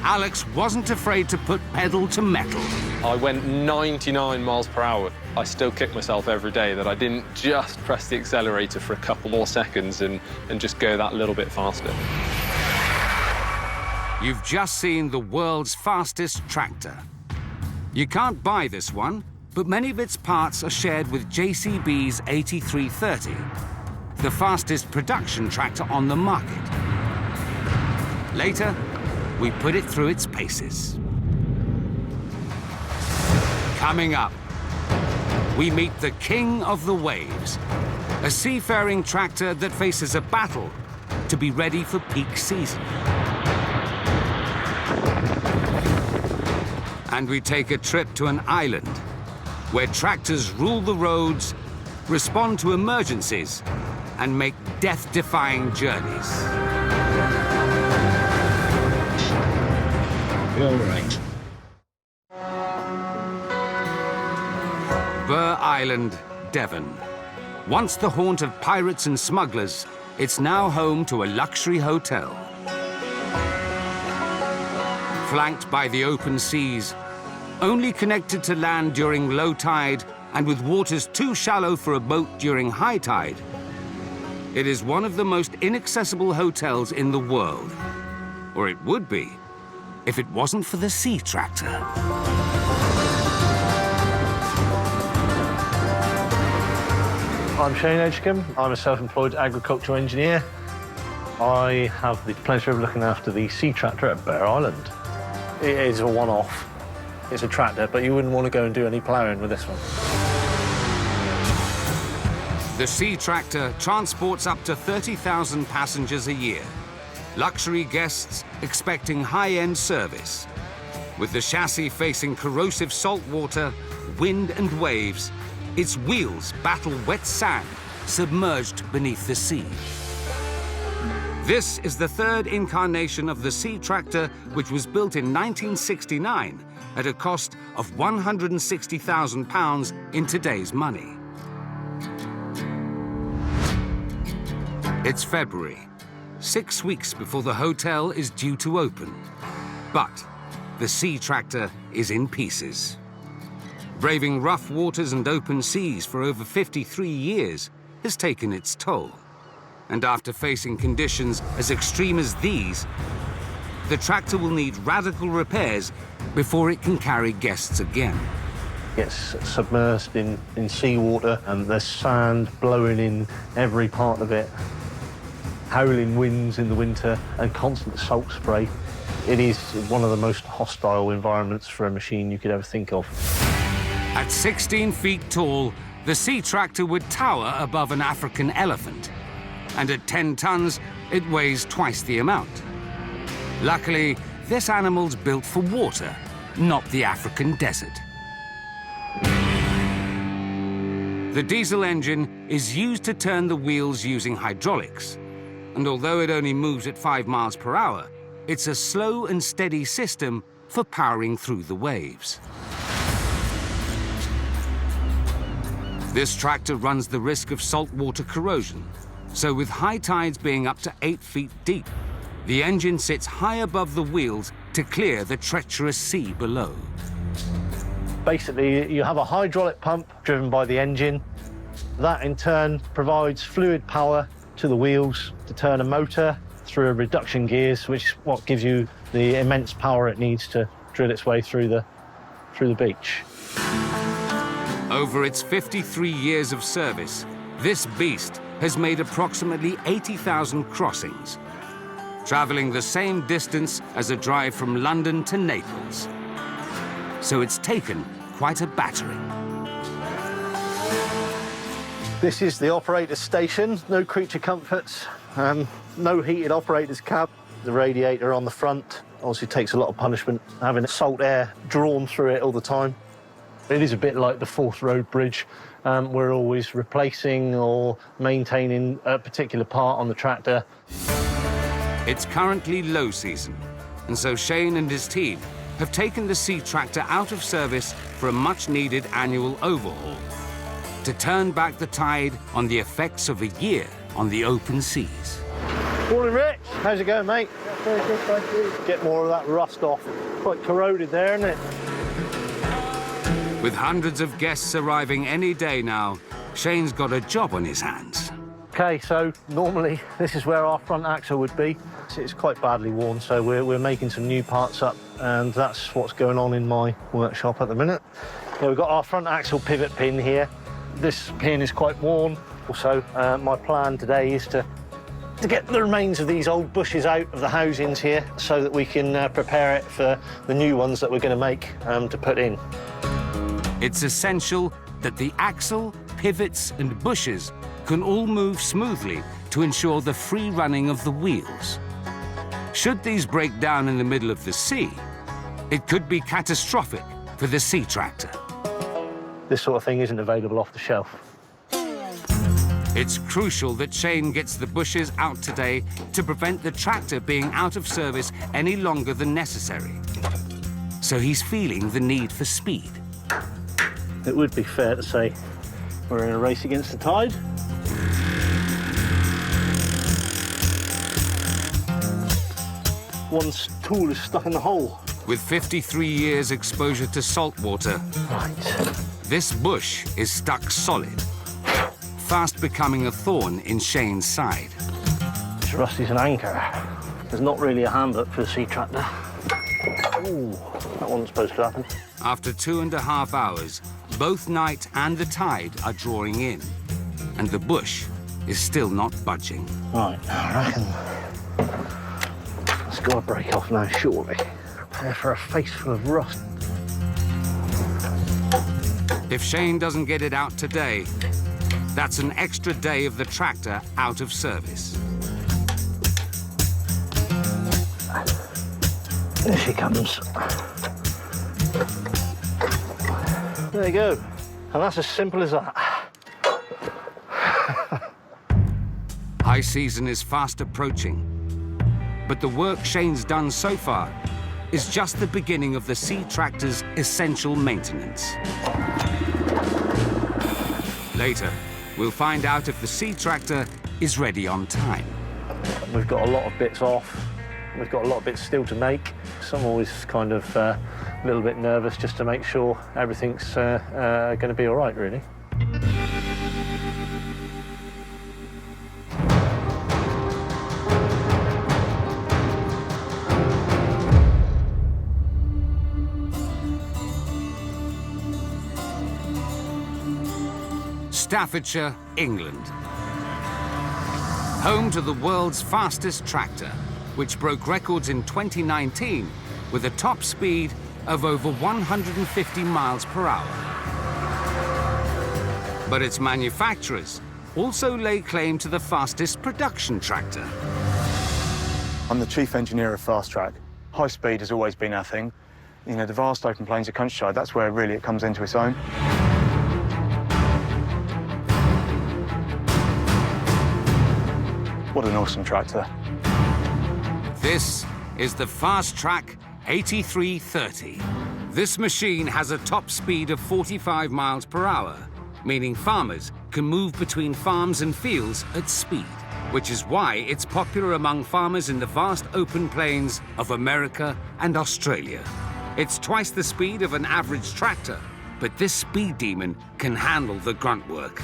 Alex wasn't afraid to put pedal to metal. I went 99 miles per hour. I still kick myself every day that I didn't just press the accelerator for a couple more seconds and just go that little bit faster. You've just seen the world's fastest tractor. You can't buy this one, but many of its parts are shared with JCB's 8330, the fastest production tractor on the market. Later, we put it through its paces. Coming up, we meet the king of the waves, a seafaring tractor that faces a battle to be ready for peak season. And we take a trip to an island where tractors rule the roads, respond to emergencies, and make death-defying journeys. All right. Burr Island, Devon. Once the haunt of pirates and smugglers, it's now home to a luxury hotel. Flanked by the open seas, only connected to land during low tide and with waters too shallow for a boat during high tide, it is one of the most inaccessible hotels in the world. Or it would be, if it wasn't for the sea tractor. I'm Shane Edgecombe. I'm a self-employed agricultural engineer. I have the pleasure of looking after the sea tractor at Burr Island. It is a one-off. It's a tractor, but you wouldn't want to go and do any ploughing with this one. The sea tractor transports up to 30,000 passengers a year. Luxury guests expecting high-end service. With the chassis facing corrosive salt water, wind and waves, its wheels battle wet sand submerged beneath the sea. This is the third incarnation of the sea tractor, which was built in 1969 at a cost of £160,000 in today's money. It's February, 6 weeks before the hotel is due to open. But the sea tractor is in pieces. Braving rough waters and open seas for over 53 years has taken its toll. And after facing conditions as extreme as these, the tractor will need radical repairs before it can carry guests again. It's submersed in seawater, and there's sand blowing in every part of it, howling winds in the winter, and constant salt spray. It is one of the most hostile environments for a machine you could ever think of. At 16 feet tall, the sea tractor would tower above an African elephant. And at 10 tons, it weighs twice the amount. Luckily, this animal's built for water, not the African desert. The diesel engine is used to turn the wheels using hydraulics. And although it only moves at 5 miles per hour, it's a slow and steady system for powering through the waves. This tractor runs the risk of saltwater corrosion. So with high tides being up to 8 feet deep, the engine sits high above the wheels to clear the treacherous sea below. Basically, you have a hydraulic pump driven by the engine. That, in turn, provides fluid power to the wheels to turn a motor through a reduction gears, which is what gives you the immense power it needs to drill its way through the beach. Over its 53 years of service, This beast has made approximately 80,000 crossings, traveling the same distance as a drive from London to Naples. So it's taken quite a battering. This is the operator's station, no creature comforts, no heated operator's cab. The radiator on the front obviously takes a lot of punishment, having salt air drawn through it all the time. It is a bit like the Forth Road Bridge. We're always replacing or maintaining a particular part on the tractor. It's currently low season, and so Shane and his team have taken the sea tractor out of service for a much-needed annual overhaul to turn back the tide on the effects of a year on the open seas. Morning, Rich. How's it going, mate? Very good, thank you. Get more of that rust off. Quite corroded there, isn't it? With hundreds of guests arriving any day now, Shane's got a job on his hands. OK, so normally this is where our front axle would be. It's quite badly worn, so we're making some new parts up, and that's what's going on in my workshop at the minute. Yeah, we've got our front axle pivot pin here. This pin is quite worn. Also, my plan today is to get the remains of these old bushes out of the housings here so that we can prepare it for the new ones that we're going to make to put in. It's essential that the axle, pivots and bushes can all move smoothly to ensure the free running of the wheels. Should these break down in the middle of the sea, it could be catastrophic for the sea tractor. This sort of thing isn't available off the shelf. It's crucial that Shane gets the bushes out today to prevent the tractor being out of service any longer than necessary. So he's feeling the need for speed. It would be fair to say we're in a race against the tide. One tool is stuck in the hole. With 53 years exposure to salt water, this bush is stuck solid, fast becoming a thorn in Shane's side. It's rusty as an anchor. There's not really a handbook for the sea tractor. Ooh, that wasn't supposed to happen. After 2.5 hours, both night and the tide are drawing in, and the bush is still not budging. Right, I reckon it's got to break off now, surely. Prepare for a face full of rust. If Shane doesn't get it out today, that's an extra day of the tractor out of service. There she comes. There you go. And that's as simple as that. High season is fast approaching, but the work Shane's done so far is just the beginning of the sea tractor's essential maintenance. Later, we'll find out if the sea tractor is ready on time. We've got a lot of bits off. We've got a lot of bits still to make. So I'm always kind of a little bit nervous just to make sure everything's going to be all right, really. Staffordshire, England. Home to the world's fastest tractor, which broke records in 2019 with a top speed of over 150 miles per hour. But its manufacturers also lay claim to the fastest production tractor. I'm the chief engineer of Fast Track. High speed has always been our thing. You know, the vast open plains of countryside, that's where really it comes into its own. What an awesome tractor. This is the Fast Track 8330. This machine has a top speed of 45 miles per hour, meaning farmers can move between farms and fields at speed, which is why it's popular among farmers in the vast open plains of America and Australia. It's twice the speed of an average tractor, but this speed demon can handle the grunt work.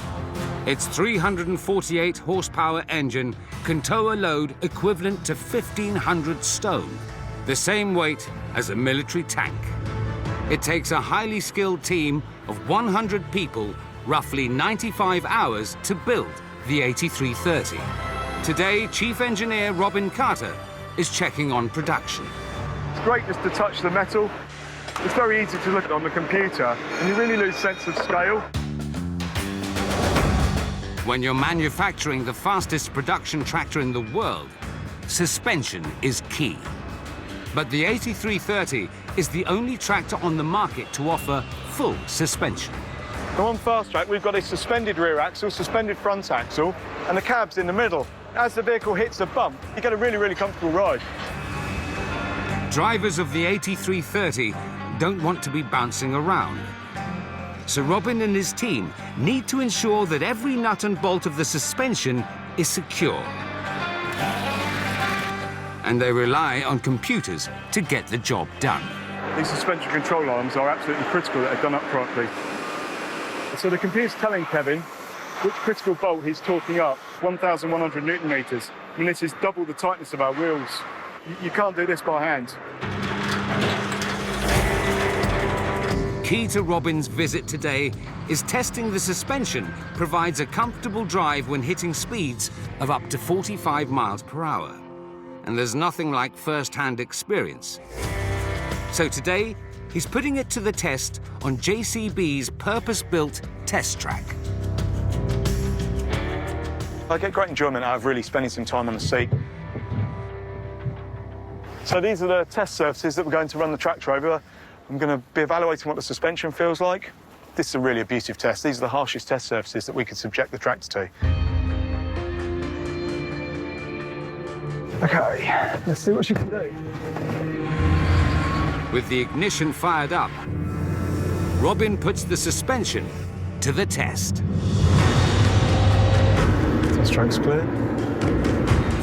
Its 348 horsepower engine can tow a load equivalent to 1,500 stone, the same weight as a military tank. It takes a highly skilled team of 100 people roughly 95 hours to build the 8330. Today, Chief Engineer Robin Carter is checking on production. It's great just to touch the metal. It's very easy to look at on the computer, and you really lose sense of scale. When you're manufacturing the fastest production tractor in the world, suspension is key. But the 8330 is the only tractor on the market to offer full suspension. Now on Fast Track, we've got a suspended rear axle, suspended front axle, and the cab's in the middle. As the vehicle hits a bump, you get a really, really comfortable ride. Drivers of the 8330 don't want to be bouncing around. So Robin and his team need to ensure that every nut and bolt of the suspension is secure. And they rely on computers to get the job done. These suspension control arms are absolutely critical that are done up properly. So the computer's telling Kevin which critical bolt he's torquing up, 1,100 Newton meters. I mean, this is double the tightness of our wheels. You can't do this by hand. Key to Robin's visit today is testing the suspension provides a comfortable drive when hitting speeds of up to 45 miles per hour. And there's nothing like first-hand experience. So today, he's putting it to the test on JCB's purpose-built test track. I get great enjoyment out of really spending some time on the seat. So these are the test surfaces that we're going to run the tractor over. I'm going to be evaluating what the suspension feels like. This is a really abusive test. These are the harshest test surfaces that we could subject the tractor to. OK, let's see what she can do. With the ignition fired up, Robin puts the suspension to the test. Test track's clear.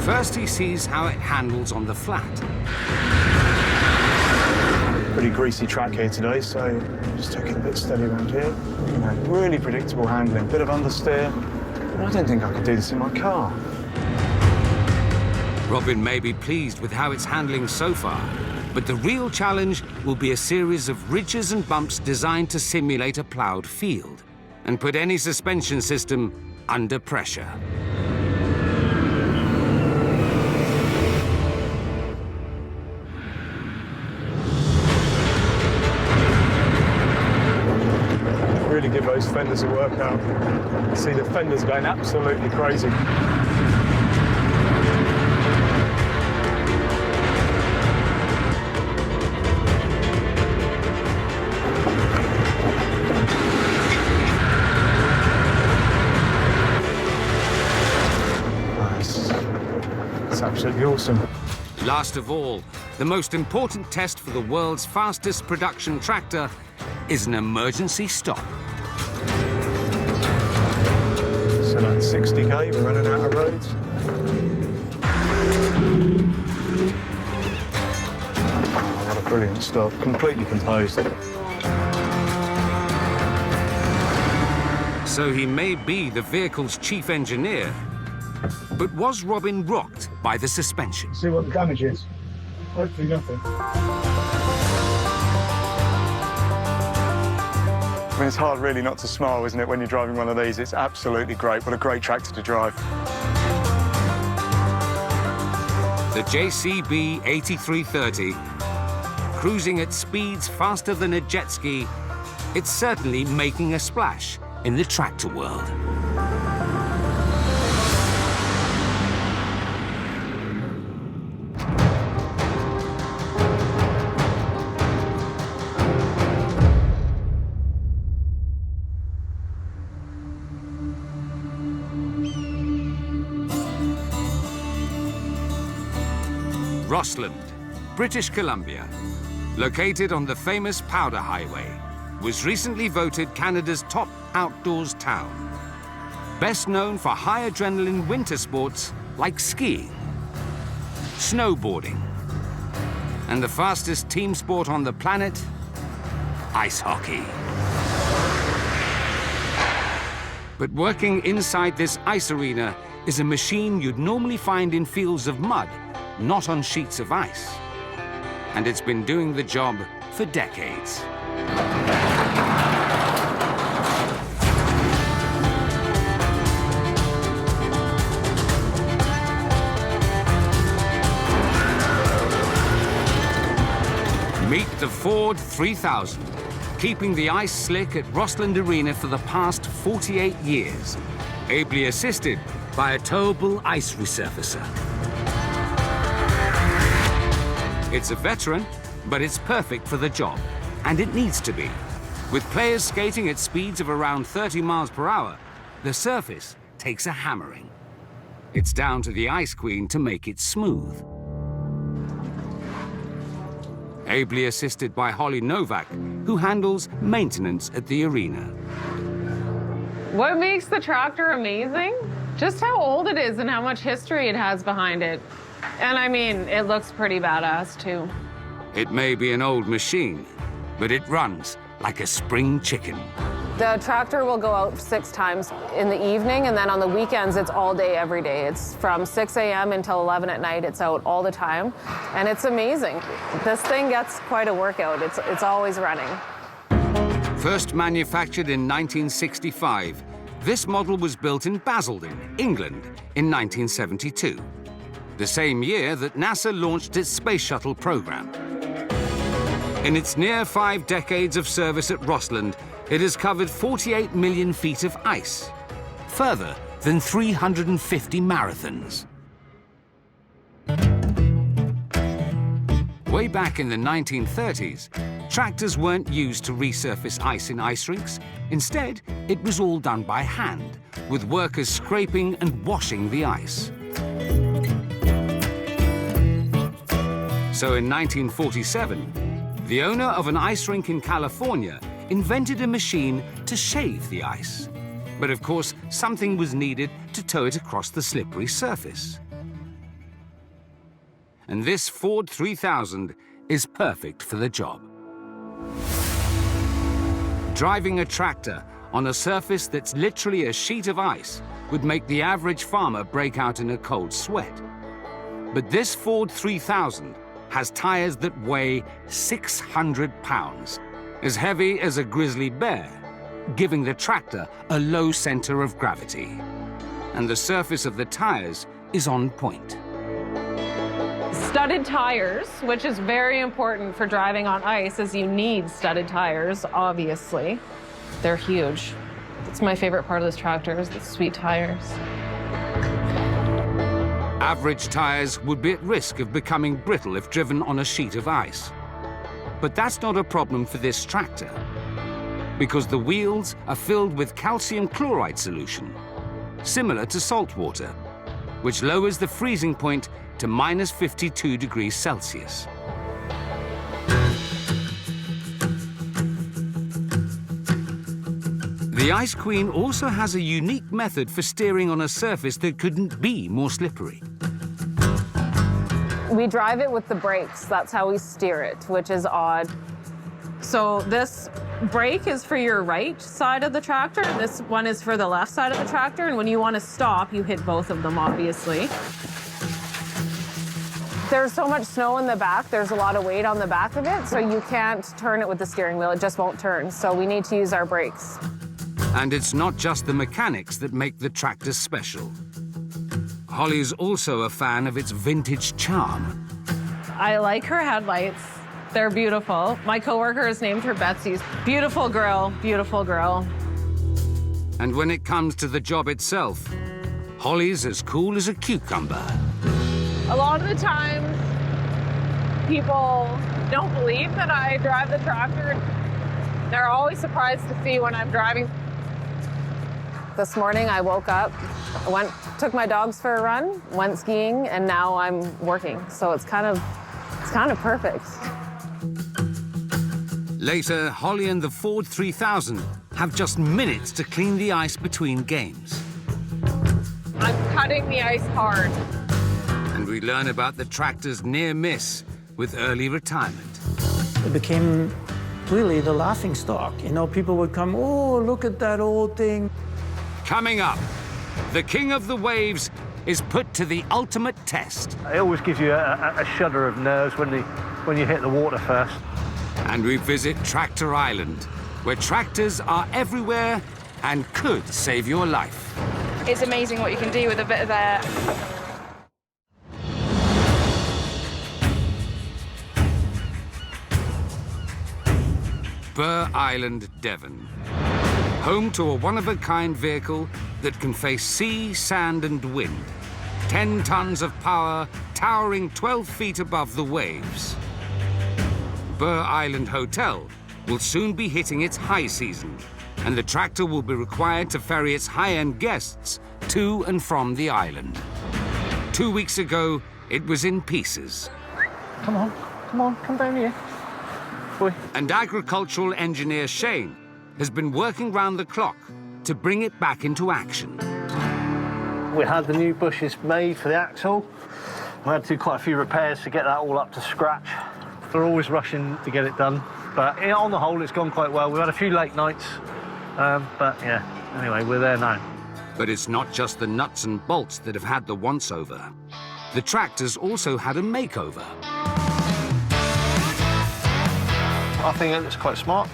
First, he sees how it handles on the flat. Pretty greasy track here today, so just take it a bit steady around here. You know, really predictable handling, bit of understeer. I don't think I could do this in my car. Robin may be pleased with how it's handling so far, but the real challenge will be a series of ridges and bumps designed to simulate a ploughed field and put any suspension system under pressure. Really give those fenders a workout. See the fenders going absolutely crazy. Nice. It's absolutely awesome. Last of all, the most important test for the world's fastest production tractor is an emergency stop. So that's 60k, we're running out of roads. Oh, what a brilliant stop, completely composed. So he may be the vehicle's chief engineer, but was Robin rocked by the suspension? See what the damage is. Hopefully nothing. I mean, it's hard really not to smile, isn't it, when you're driving one of these? It's absolutely great. What a great tractor to drive. The JCB 8330, cruising at speeds faster than a jet ski, it's certainly making a splash in the tractor world. Rossland, British Columbia, located on the famous Powder Highway, was recently voted Canada's top outdoors town. Best known for high adrenaline winter sports like skiing, snowboarding, and the fastest team sport on the planet, ice hockey. But working inside this ice arena is a machine you'd normally find in fields of mud, not on sheets of ice. And it's been doing the job for decades. Meet the Ford 3000, keeping the ice slick at Rossland Arena for the past 48 years, ably assisted by a towable ice resurfacer. It's a veteran, but it's perfect for the job, and it needs to be. With players skating at speeds of around 30 miles per hour, the surface takes a hammering. It's down to the Ice Queen to make it smooth. Ably assisted by Holly Novak, who handles maintenance at the arena. What makes the tractor amazing? Just how old it is and how much history it has behind it. And I mean, it looks pretty badass too. It may be an old machine, but it runs like a spring chicken. The tractor will go out 6 times in the evening, and then on the weekends, it's all day, every day. It's from 6 a.m. until 11 at night. It's out all the time, and it's amazing. This thing gets quite a workout. It's always running. First manufactured in 1965, this model was built in Basildon, England, in 1972, the same year that NASA launched its space shuttle program. In its near 5 decades of service at Rossland, it has covered 48 million feet of ice, further than 350 marathons. Way back in the 1930s, tractors weren't used to resurface ice in ice rinks. Instead, it was all done by hand, with workers scraping and washing the ice. So in 1947, the owner of an ice rink in California invented a machine to shave the ice. But of course, something was needed to tow it across the slippery surface. And this Ford 3000 is perfect for the job. Driving a tractor on a surface that's literally a sheet of ice would make the average farmer break out in a cold sweat. But this Ford 3000 has tires that weigh 600 pounds, as heavy as a grizzly bear, giving the tractor a low center of gravity. And the surface of the tires is on point. Studded tires, which is very important for driving on ice, as you need studded tires, obviously. They're huge. It's my favorite part of this tractor, is the sweet tires. Average tires would be at risk of becoming brittle if driven on a sheet of ice. But that's not a problem for this tractor, because the wheels are filled with calcium chloride solution, similar to salt water, which lowers the freezing point to minus 52 degrees Celsius. The Ice Queen also has a unique method for steering on a surface that couldn't be more slippery. We drive it with the brakes. That's how we steer it, which is odd. So this brake is for your right side of the tractor, and this one is for the left side of the tractor. And when you want to stop, you hit both of them, obviously. There's so much snow in the back, there's a lot of weight on the back of it, so you can't turn it with the steering wheel. It just won't turn, so we need to use our brakes. And it's not just the mechanics that make the tractor special. Holly's also a fan of its vintage charm. I like her headlights. They're beautiful. My coworker has named her Betsy. Beautiful girl, beautiful girl. And when it comes to the job itself, Holly's as cool as a cucumber. A lot of the times, people don't believe that I drive the tractor. They're always surprised to see when I'm driving. This morning I woke up, took my dogs for a run, went skiing, and now I'm working. So it's kind of perfect. Later, Holly and the Ford 3000 have just minutes to clean the ice between games. I'm cutting the ice hard. And we learn about the tractor's near miss with early retirement. It became really the laughing stock. You know, people would come, oh, look at that old thing. Coming up, the king of the waves is put to the ultimate test. It always gives you a shudder of nerves when you hit the water first. And we visit Tractor Island, where tractors are everywhere and could save your life. It's amazing what you can do with a bit of air. Burr Island, Devon. Home to a one-of-a-kind vehicle that can face sea, sand and wind. 10 tons of power, towering 12 feet above the waves. Burr Island Hotel will soon be hitting its high season, and the tractor will be required to ferry its high-end guests to and from the island. 2 weeks ago, it was in pieces. Come on, come down here. Boy. And agricultural engineer Shane has been working round the clock to bring it back into action. We had the new bushes made for the axle. We had to do quite a few repairs to get that all up to scratch. We're always rushing to get it done, but on the whole, it's gone quite well. We've had a few late nights, but yeah, anyway, we're there now. But it's not just the nuts and bolts that have had the once-over. The tractor's also had a makeover. I think it looks quite smart.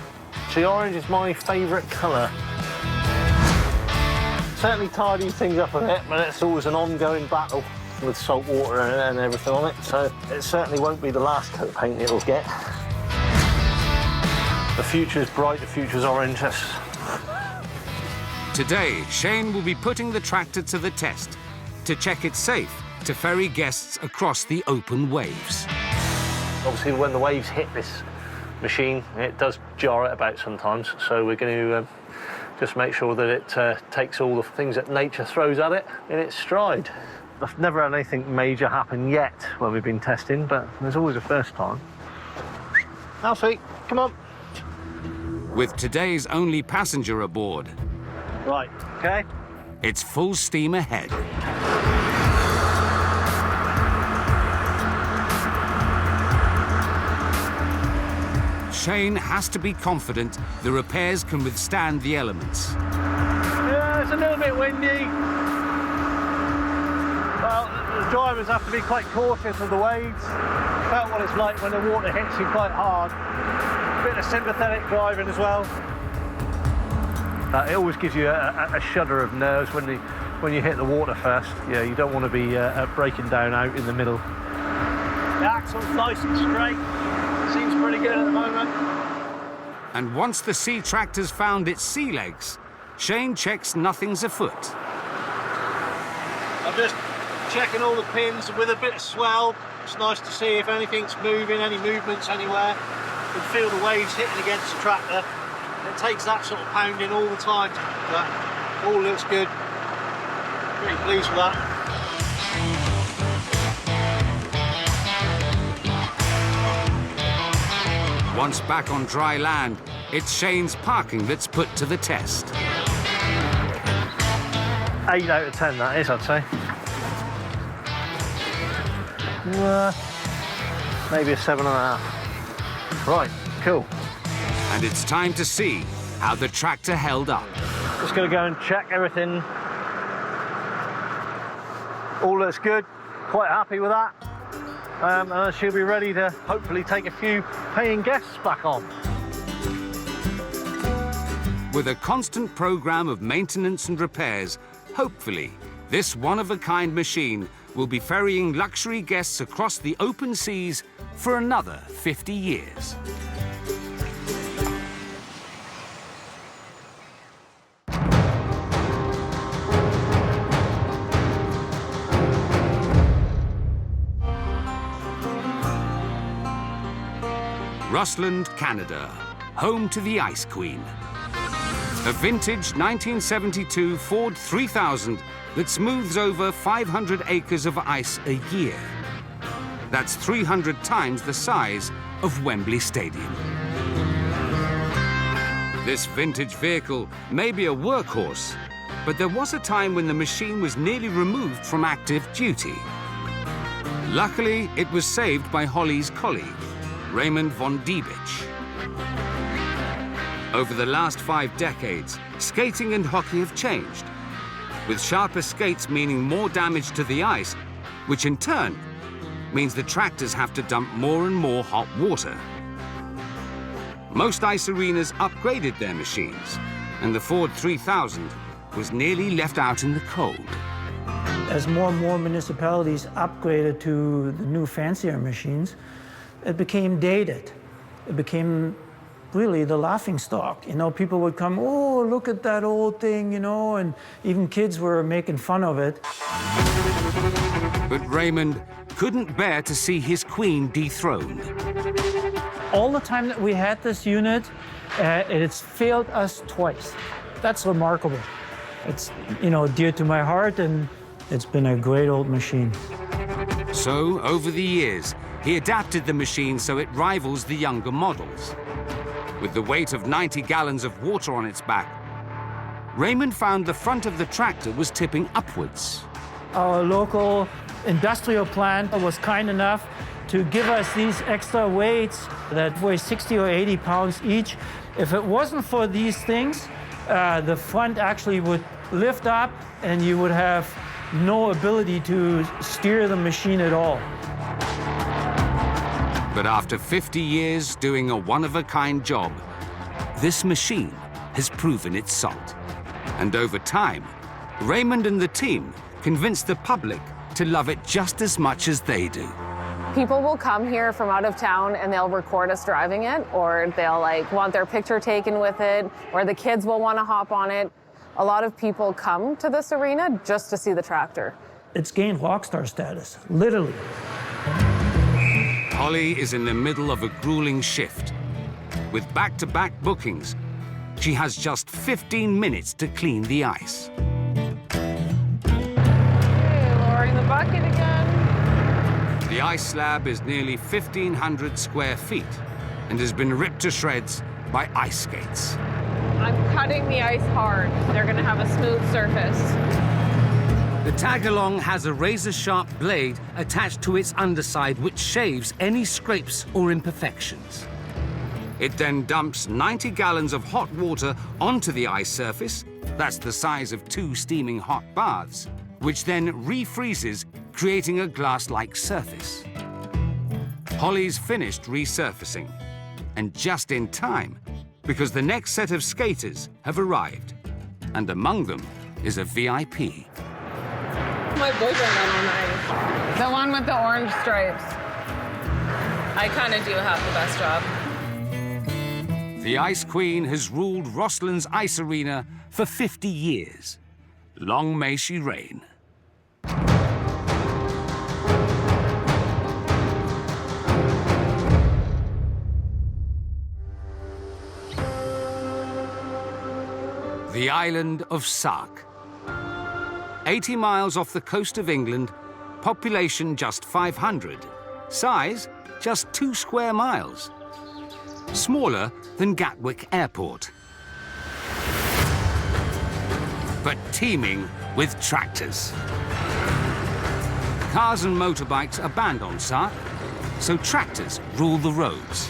See, orange is my favourite colour. Certainly tidies things up a bit, but it's always an ongoing battle with salt water and everything on it, so it certainly won't be the last coat of paint it'll get. The future's bright, the future's orange. Today, Shane will be putting the tractor to the test to check it's safe to ferry guests across the open waves. Obviously, when the waves hit this machine, it does jar it about sometimes, so we're going to just make sure that it takes all the things that nature throws at it in its stride. I've never had anything major happen yet when we've been testing, but there's always a first time. Alfie, come on. With today's only passenger aboard, right, okay, it's full steam ahead. Shane has to be confident the repairs can withstand the elements. Yeah, it's a little bit windy. Well, the drivers have to be quite cautious of the waves. Felt what it's like when the water hits you quite hard. A bit of sympathetic driving as well. It always gives you a shudder of nerves when you hit the water first. Yeah, you don't want to be breaking down out in the middle. The axle's nice and straight. Seems pretty good at the moment. And once the sea tractor's found its sea legs, Shane checks nothing's afoot. I'm just checking all the pins with a bit of swell. It's nice to see if anything's moving, any movements anywhere. You can feel the waves hitting against the tractor. It takes that sort of pounding all the time. But all looks good. Pretty pleased with that. Once back on dry land, it's Shane's parking that's put to the test. 8 out of 10 that is, I'd say. Maybe a 7.5. Right, cool. And it's time to see how the tractor held up. Just going to go and check everything. All looks good. Quite happy with that. And she'll be ready to hopefully take a few paying guests back on. With a constant program of maintenance and repairs, hopefully, this one-of-a-kind machine will be ferrying luxury guests across the open seas for another 50 years. Russland, Canada, home to the Ice Queen. A vintage 1972 Ford 3000 that smooths over 500 acres of ice a year. That's 300 times the size of Wembley Stadium. This vintage vehicle may be a workhorse, but there was a time when the machine was nearly removed from active duty. Luckily, it was saved by Holly's colleague, Raymond von Diebitsch. Over the last 5 decades, skating and hockey have changed, with sharper skates meaning more damage to the ice, which in turn means the tractors have to dump more and more hot water. Most ice arenas upgraded their machines, and the Ford 3000 was nearly left out in the cold. As more and more municipalities upgraded to the new fancier machines, it became dated. It became really the laughingstock. You know, people would come, oh, look at that old thing, you know, and even kids were making fun of it. But Raymond couldn't bear to see his queen dethroned. All the time that we had this unit, it's failed us twice. That's remarkable. It's, you know, dear to my heart, and it's been a great old machine. So, over the years, he adapted the machine so it rivals the younger models. With the weight of 90 gallons of water on its back, Raymond found the front of the tractor was tipping upwards. Our local industrial plant was kind enough to give us these extra weights that weigh 60 or 80 pounds each. If it wasn't for these things, the front actually would lift up and you would have no ability to steer the machine at all. But after 50 years doing a one-of-a-kind job, this machine has proven its salt. And over time, Raymond and the team convinced the public to love it just as much as they do. People will come here from out of town and they'll record us driving it, or they'll want their picture taken with it, or the kids will want to hop on it. A lot of people come to this arena just to see the tractor. It's gained rock star status, literally. Holly is in the middle of a grueling shift. With back-to-back bookings, she has just 15 minutes to clean the ice. Okay, lowering the bucket again. The ice slab is nearly 1,500 square feet and has been ripped to shreds by ice skates. I'm cutting the ice hard. They're going to have a smooth surface. The tag-along has a razor-sharp blade attached to its underside which shaves any scrapes or imperfections. It then dumps 90 gallons of hot water onto the ice surface, that's the size of 2 steaming hot baths, which then refreezes, creating a glass-like surface. Holly's finished resurfacing, and just in time, because the next set of skaters have arrived, and among them is a VIP. My boyfriend went all night. The one with the orange stripes. I kind of do have the best job. The Ice Queen has ruled Rossland's ice arena for 50 years. Long may she reign. The island of Sark. 80 miles off the coast of England, population just 500. Size, just 2 square miles. Smaller than Gatwick Airport. But teeming with tractors. Cars and motorbikes are banned on Sark, so tractors rule the roads.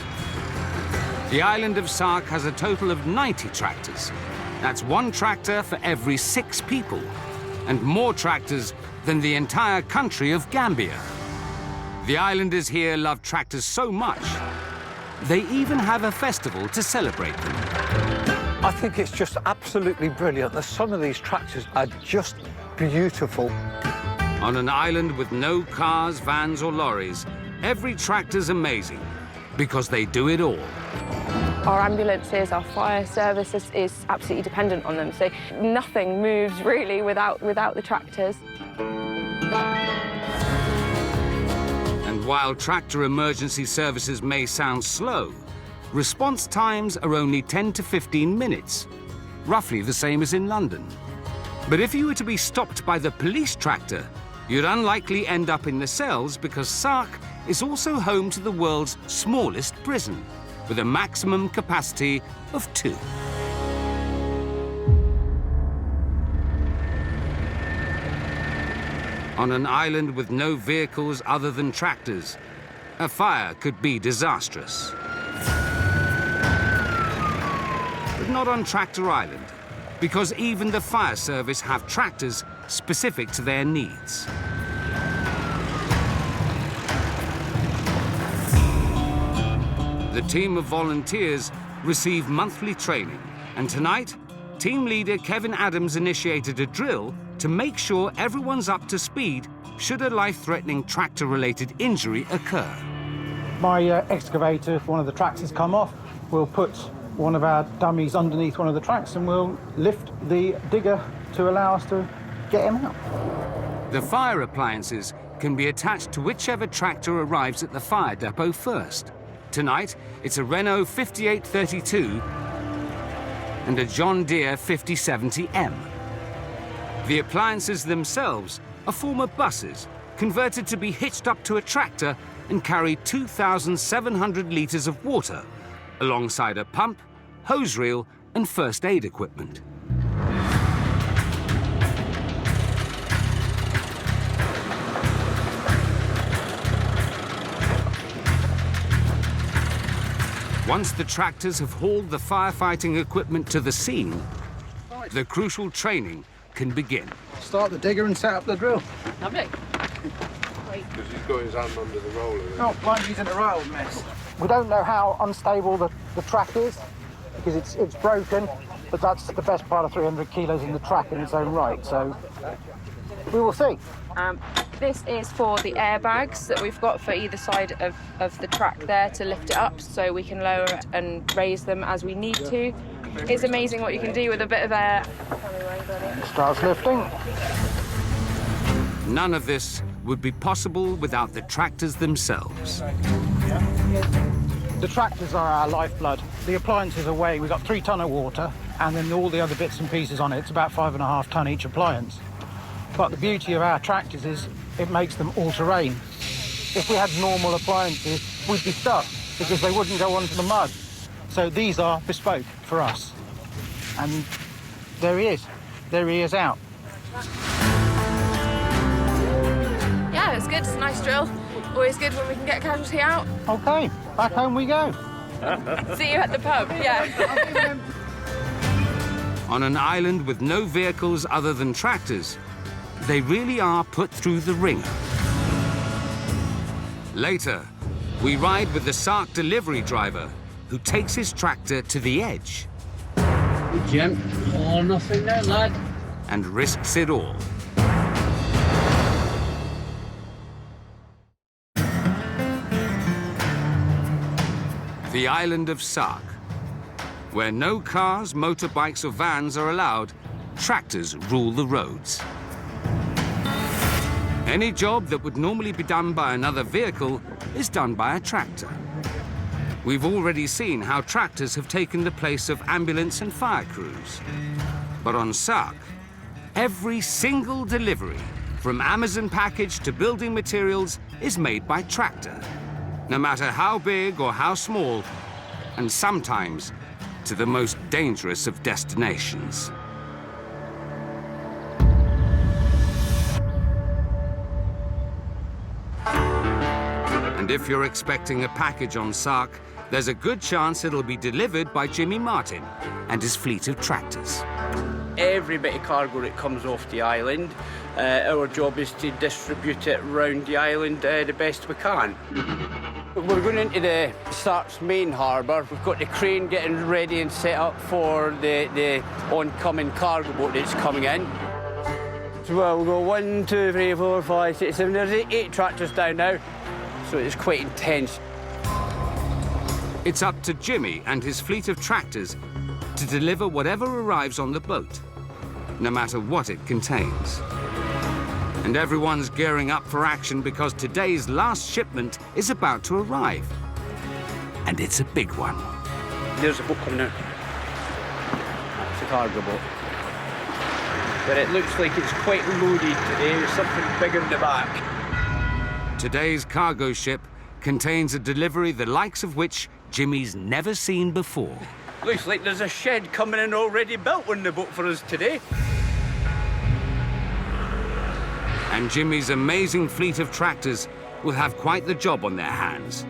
The island of Sark has a total of 90 tractors. That's 1 tractor for every 6 people, and more tractors than the entire country of Gambia. The islanders here love tractors so much, they even have a festival to celebrate them. I think it's just absolutely brilliant. Some of these tractors are just beautiful. On an island with no cars, vans or lorries, every tractor's amazing because they do it all. Our ambulances, our fire services is absolutely dependent on them, so nothing moves really without the tractors. And while tractor emergency services may sound slow, response times are only 10 to 15 minutes, roughly the same as in London. But if you were to be stopped by the police tractor, you'd unlikely end up in the cells because Sark is also home to the world's smallest prison, with a maximum capacity of 2. On an island with no vehicles other than tractors, a fire could be disastrous. But not on Tractor Island, because even the fire service have tractors specific to their needs. The team of volunteers receive monthly training, and tonight, team leader Kevin Adams initiated a drill to make sure everyone's up to speed should a life-threatening tractor-related injury occur. My excavator, one of the tractors come off, we'll put one of our dummies underneath one of the tracks and we'll lift the digger to allow us to get him out. The fire appliances can be attached to whichever tractor arrives at the fire depot first. Tonight, it's a Renault 5832 and a John Deere 5070M. The appliances themselves are former buses converted to be hitched up to a tractor and carry 2,700 litres of water, alongside a pump, hose reel and first aid equipment. Once the tractors have hauled the firefighting equipment to the scene, the crucial training can begin. Start the digger and set up the drill. Lovely. Because he's got his hand under the roller. Oh, blind, he's in a rail mess. We don't know how unstable the track is, because it's broken, but that's the best part of 300 kilos in the track in its own right, so we will see. This is for the airbags that we've got for either side of the track there to lift it up so we can lower it and raise them as we need to. It's amazing what you can do with a bit of air. Starts lifting. None of this would be possible without the tractors themselves. The tractors are our lifeblood. The appliances are weighing. We've got 3 ton of water, and then all the other bits and pieces on it. It's about 5.5 ton each appliance. But the beauty of our tractors is it makes them all-terrain. If we had normal appliances, we'd be stuck because they wouldn't go onto the mud. So these are bespoke for us. And there he is. There he is out. Yeah, it's good. It's a nice drill. Always good when we can get casualty out. OK, back home we go. See you at the pub, yeah. On an island with no vehicles other than tractors, they really are put through the ringer. Later, we ride with the Sark delivery driver, who takes his tractor to the edge. Jim, all nothing there, lad. And risks it all. The island of Sark, where no cars, motorbikes or vans are allowed, tractors rule the roads. Any job that would normally be done by another vehicle is done by a tractor. We've already seen how tractors have taken the place of ambulance and fire crews. But on Sark, every single delivery, from Amazon package to building materials, is made by tractor, no matter how big or how small, and sometimes to the most dangerous of destinations. And if you're expecting a package on Sark, there's a good chance it'll be delivered by Jimmy Martin and his fleet of tractors. Every bit of cargo that comes off the island, our job is to distribute it around the island the best we can. We're going into the Sark's main harbour. We've got the crane getting ready and set up for the oncoming cargo boat that's coming in. So we'll go 1, 2, 3, 4, 5, 6, 7. There's 8 tractors down now, so it's quite intense. It's up to Jimmy and his fleet of tractors to deliver whatever arrives on the boat, no matter what it contains. And everyone's gearing up for action because today's last shipment is about to arrive. And it's a big one. There's a boat coming out. It's a cargo boat. But it looks like it's quite loaded today. There's something bigger in the back. Today's cargo ship contains a delivery the likes of which Jimmy's never seen before. Looks like there's a shed coming in already built on the boat for us today. And Jimmy's amazing fleet of tractors will have quite the job on their hands,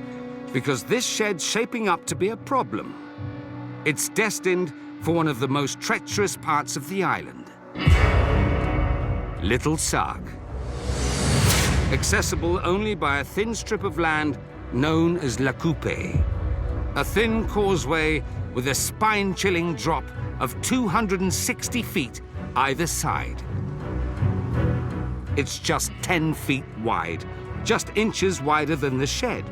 because this shed's shaping up to be a problem. It's destined for one of the most treacherous parts of the island. Little Sark. Accessible only by a thin strip of land known as La Coupe, a thin causeway with a spine-chilling drop of 260 feet either side. It's just 10 feet wide, just inches wider than the shed.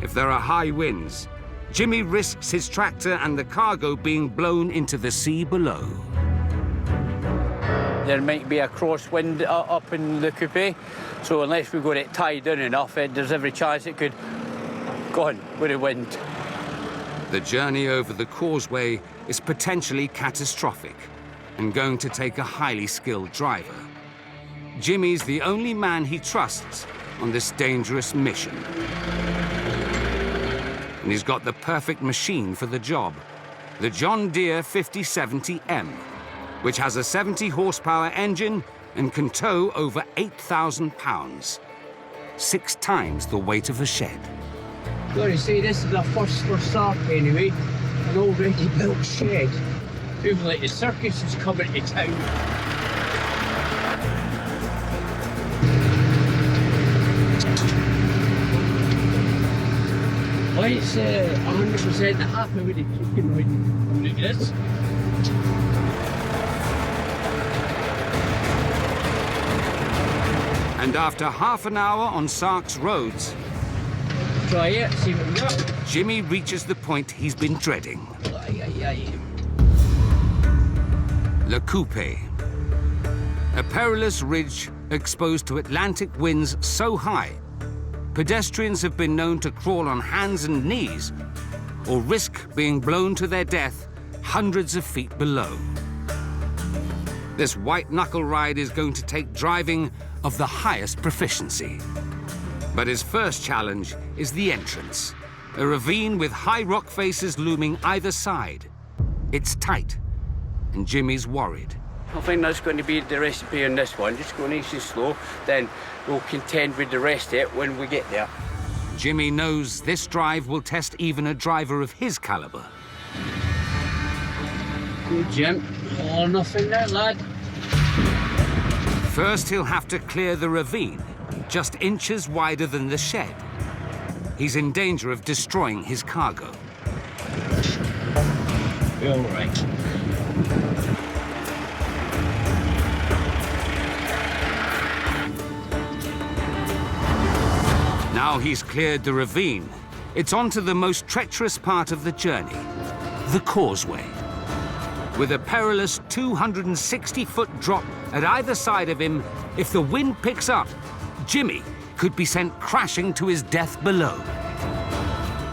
If there are high winds, Jimmy risks his tractor and the cargo being blown into the sea below. There might be a crosswind up in the coupe, so unless we've got it tied in enough, there's every chance it could go on with the wind. The journey over the causeway is potentially catastrophic and going to take a highly skilled driver. Jimmy's the only man he trusts on this dangerous mission. And he's got the perfect machine for the job, the John Deere 5070M, which has a 70-horsepower engine and can tow over 8,000 pounds, 6 times the weight of a shed. Got to say, this is a first for Sark anyway, an already built shed. Feels like the circus is coming to town. Well, it's 100% happy with the chicken when it is. And after half an hour on Sark's roads, try it, see what we got. Jimmy reaches the point he's been dreading. Le Coupe, a perilous ridge exposed to Atlantic winds so high, pedestrians have been known to crawl on hands and knees or risk being blown to their death hundreds of feet below. This white-knuckle ride is going to take driving of the highest proficiency. But his first challenge is the entrance, a ravine with high rock faces looming either side. It's tight, and Jimmy's worried. I think that's going to be the recipe on this one. Just go nice and slow, then we'll contend with the rest of it when we get there. Jimmy knows this drive will test even a driver of his caliber. Good, Jim. All or nothing there, lad. First, he'll have to clear the ravine, just inches wider than the shed. He's in danger of destroying his cargo. You're all right. Now he's cleared the ravine, it's on to the most treacherous part of the journey, the causeway. With a perilous 260-foot drop at either side of him, if the wind picks up, Jimmy could be sent crashing to his death below.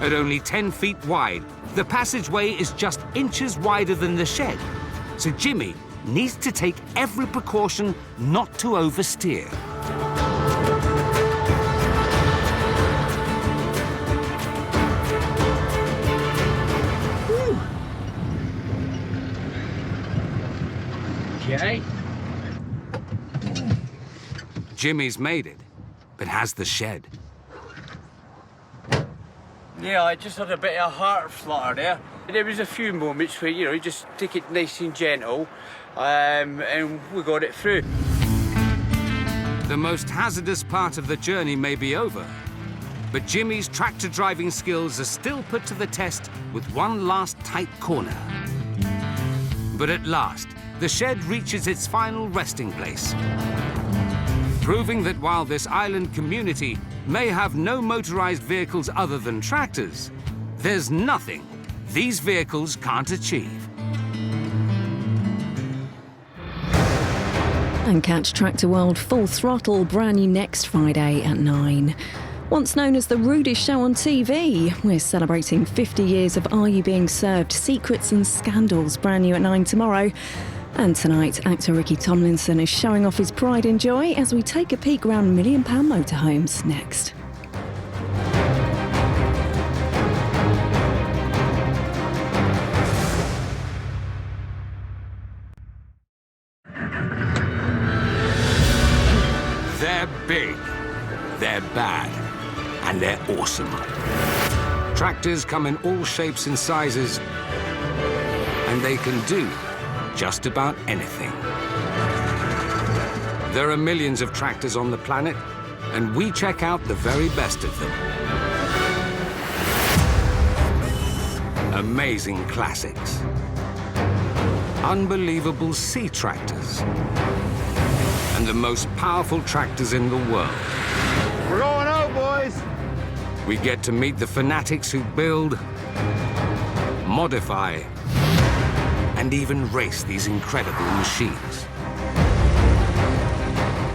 At only 10 feet wide, the passageway is just inches wider than the shed, so Jimmy needs to take every precaution not to oversteer. Okay. Jimmy's made it, but has the shed. Yeah, I just had a bit of a heart flutter there. There was a few moments where, you just take it nice and gentle, and we got it through. The most hazardous part of the journey may be over, but Jimmy's tractor driving skills are still put to the test with one last tight corner. But at last, the shed reaches its final resting place, proving that while this island community may have no motorized vehicles other than tractors, there's nothing these vehicles can't achieve. And catch Tractor World Full Throttle, brand new next Friday at 9. Once known as the rudest show on TV, we're celebrating 50 years of Are You Being Served? Secrets and Scandals, brand new at 9 tomorrow. And tonight, actor Ricky Tomlinson is showing off his pride and joy as we take a peek around £1 million motorhomes next. They're big, they're bad, and they're awesome. Tractors come in all shapes and sizes, and they can do just about anything. There are millions of tractors on the planet, and we check out the very best of them. Amazing classics. Unbelievable sea tractors. And the most powerful tractors in the world. We're going out, boys. We get to meet the fanatics who build, modify, and even race these incredible machines.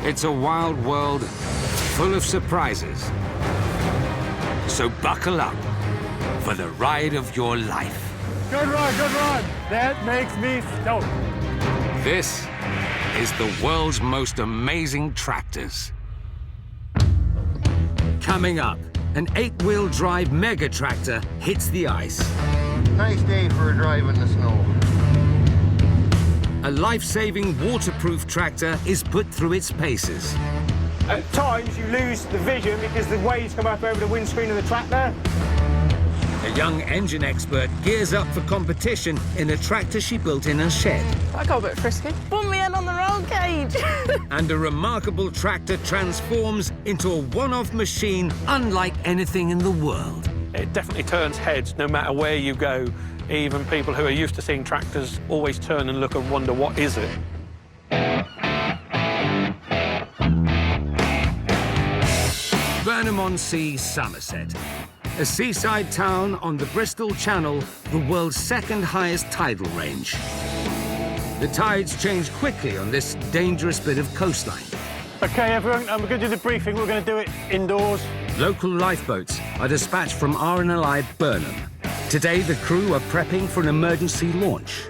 It's a wild world full of surprises. So buckle up for the ride of your life. Good run, good run. That makes me stoked. This is the world's most amazing tractors. Coming up, an 8-wheel drive mega tractor hits the ice. Nice day for a drive in the snow. A life-saving waterproof tractor is put through its paces. At times you lose the vision because the waves come up over the windscreen of the tractor. A young engine expert gears up for competition in a tractor she built in her shed. I got a bit frisky. Put me in on the roll cage. And a remarkable tractor transforms into a one-off machine unlike anything in the world. It definitely turns heads no matter where you go. Even people who are used to seeing tractors always turn and look and wonder, what is it? Burnham-on-Sea, Somerset. A seaside town on the Bristol Channel, the world's second highest tidal range. The tides change quickly on this dangerous bit of coastline. OK, everyone, we're going to do the briefing. We're going to do it indoors. Local lifeboats are dispatched from RNLI Burnham. Today, the crew are prepping for an emergency launch.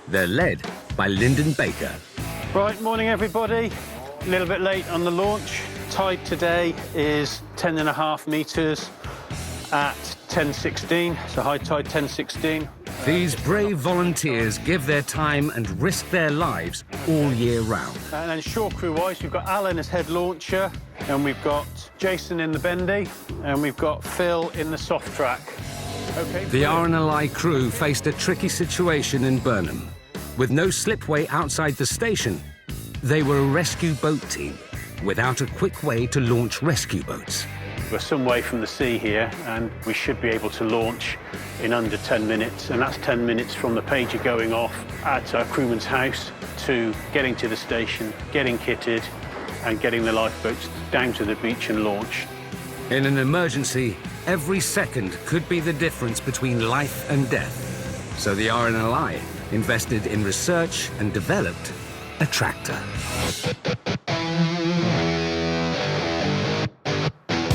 They're led by Lyndon Baker. Right, morning, everybody. A little bit late on the launch. Tide today is 10.5 metres at 10:16, so high tide 10:16. These brave volunteers give their time and risk their lives all year round. And then shore crew-wise, we've got Alan as head launcher, and we've got Jason in the bendy, and we've got Phil in the soft track. Okay. The RNLI crew faced a tricky situation in Burnham. With no slipway outside the station, they were a rescue boat team without a quick way to launch rescue boats. We're some way from the sea here, and we should be able to launch in under 10 minutes, and that's 10 minutes from the pager going off at our crewman's house to getting to the station, getting kitted, and getting the lifeboats down to the beach and launched. In an emergency, every second could be the difference between life and death. So the RNLI invested in research and developed a tractor.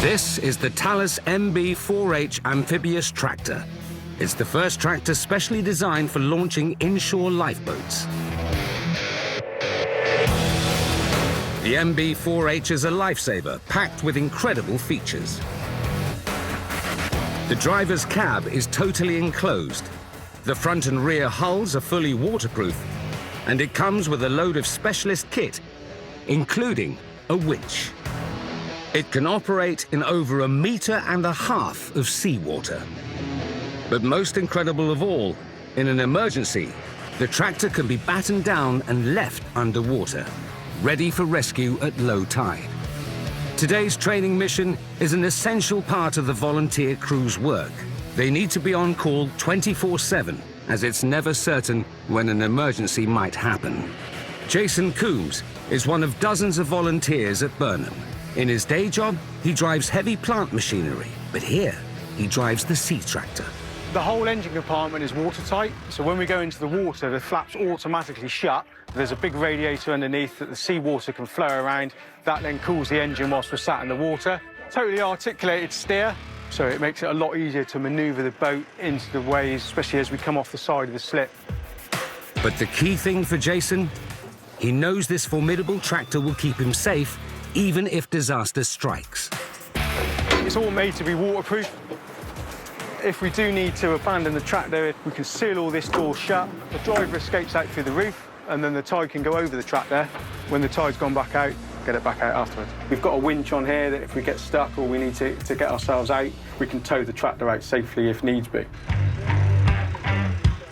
This is the Talus MB4H amphibious tractor. It's the first tractor specially designed for launching inshore lifeboats. The MB4H is a lifesaver, packed with incredible features. The driver's cab is totally enclosed. The front and rear hulls are fully waterproof, and it comes with a load of specialist kit, including a winch. It can operate in over 1.5 meters of seawater. But most incredible of all, in an emergency, the tractor can be battened down and left underwater, ready for rescue at low tide. Today's training mission is an essential part of the volunteer crew's work. They need to be on call 24/7, as it's never certain when an emergency might happen. Jason Coombs is one of dozens of volunteers at Burnham. In his day job, he drives heavy plant machinery, but here, he drives the sea tractor. The whole engine compartment is watertight, so when we go into the water, the flaps automatically shut. There's a big radiator underneath that the seawater can flow around. That then cools the engine whilst we're sat in the water. Totally articulated steer, so it makes it a lot easier to manoeuvre the boat into the waves, especially as we come off the side of the slip. But the key thing for Jason, he knows this formidable tractor will keep him safe, even if disaster strikes. It's all made to be waterproof. If we do need to abandon the tractor, we can seal all this door shut. The driver escapes out through the roof, and then the tide can go over the tractor. When the tide's gone back out, get it back out afterwards. We've got a winch on here that if we get stuck or we need to get ourselves out, we can tow the tractor out safely if needs be.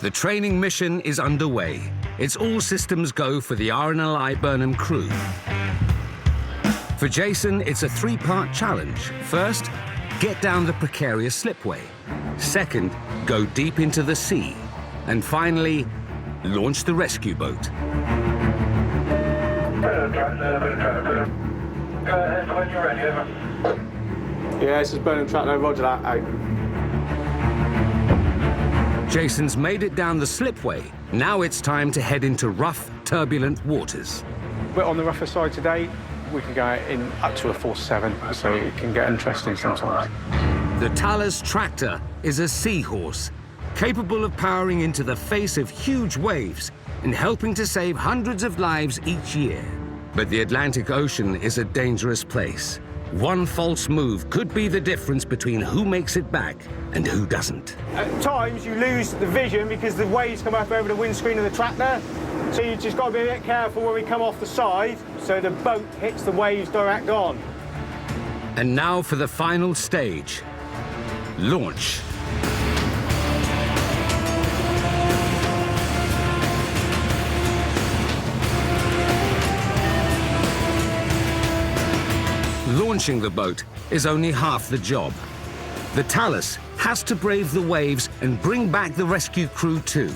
The training mission is underway. It's all systems go for the RNLI Burnham crew. For Jason, it's a 3-part challenge. First, get down the precarious slipway. Second, go deep into the sea. And finally, launch the rescue boat. Yeah, this is Burnham tractor, roger that, out. Jason's made it down the slipway. Now it's time to head into rough, turbulent waters. We're on the rougher side today. We can go in up to a force 7, so it can get interesting sometimes. The Talus tractor is a seahorse, capable of powering into the face of huge waves and helping to save hundreds of lives each year. But the Atlantic Ocean is a dangerous place. One false move could be the difference between who makes it back and who doesn't. At times you lose the vision because the waves come up over the windscreen of the tractor. So you just got to be a bit careful when we come off the side so the boat hits the waves direct on. And now for the final stage. Launch. Launching the boat is only half the job. The Talus has to brave the waves and bring back the rescue crew too.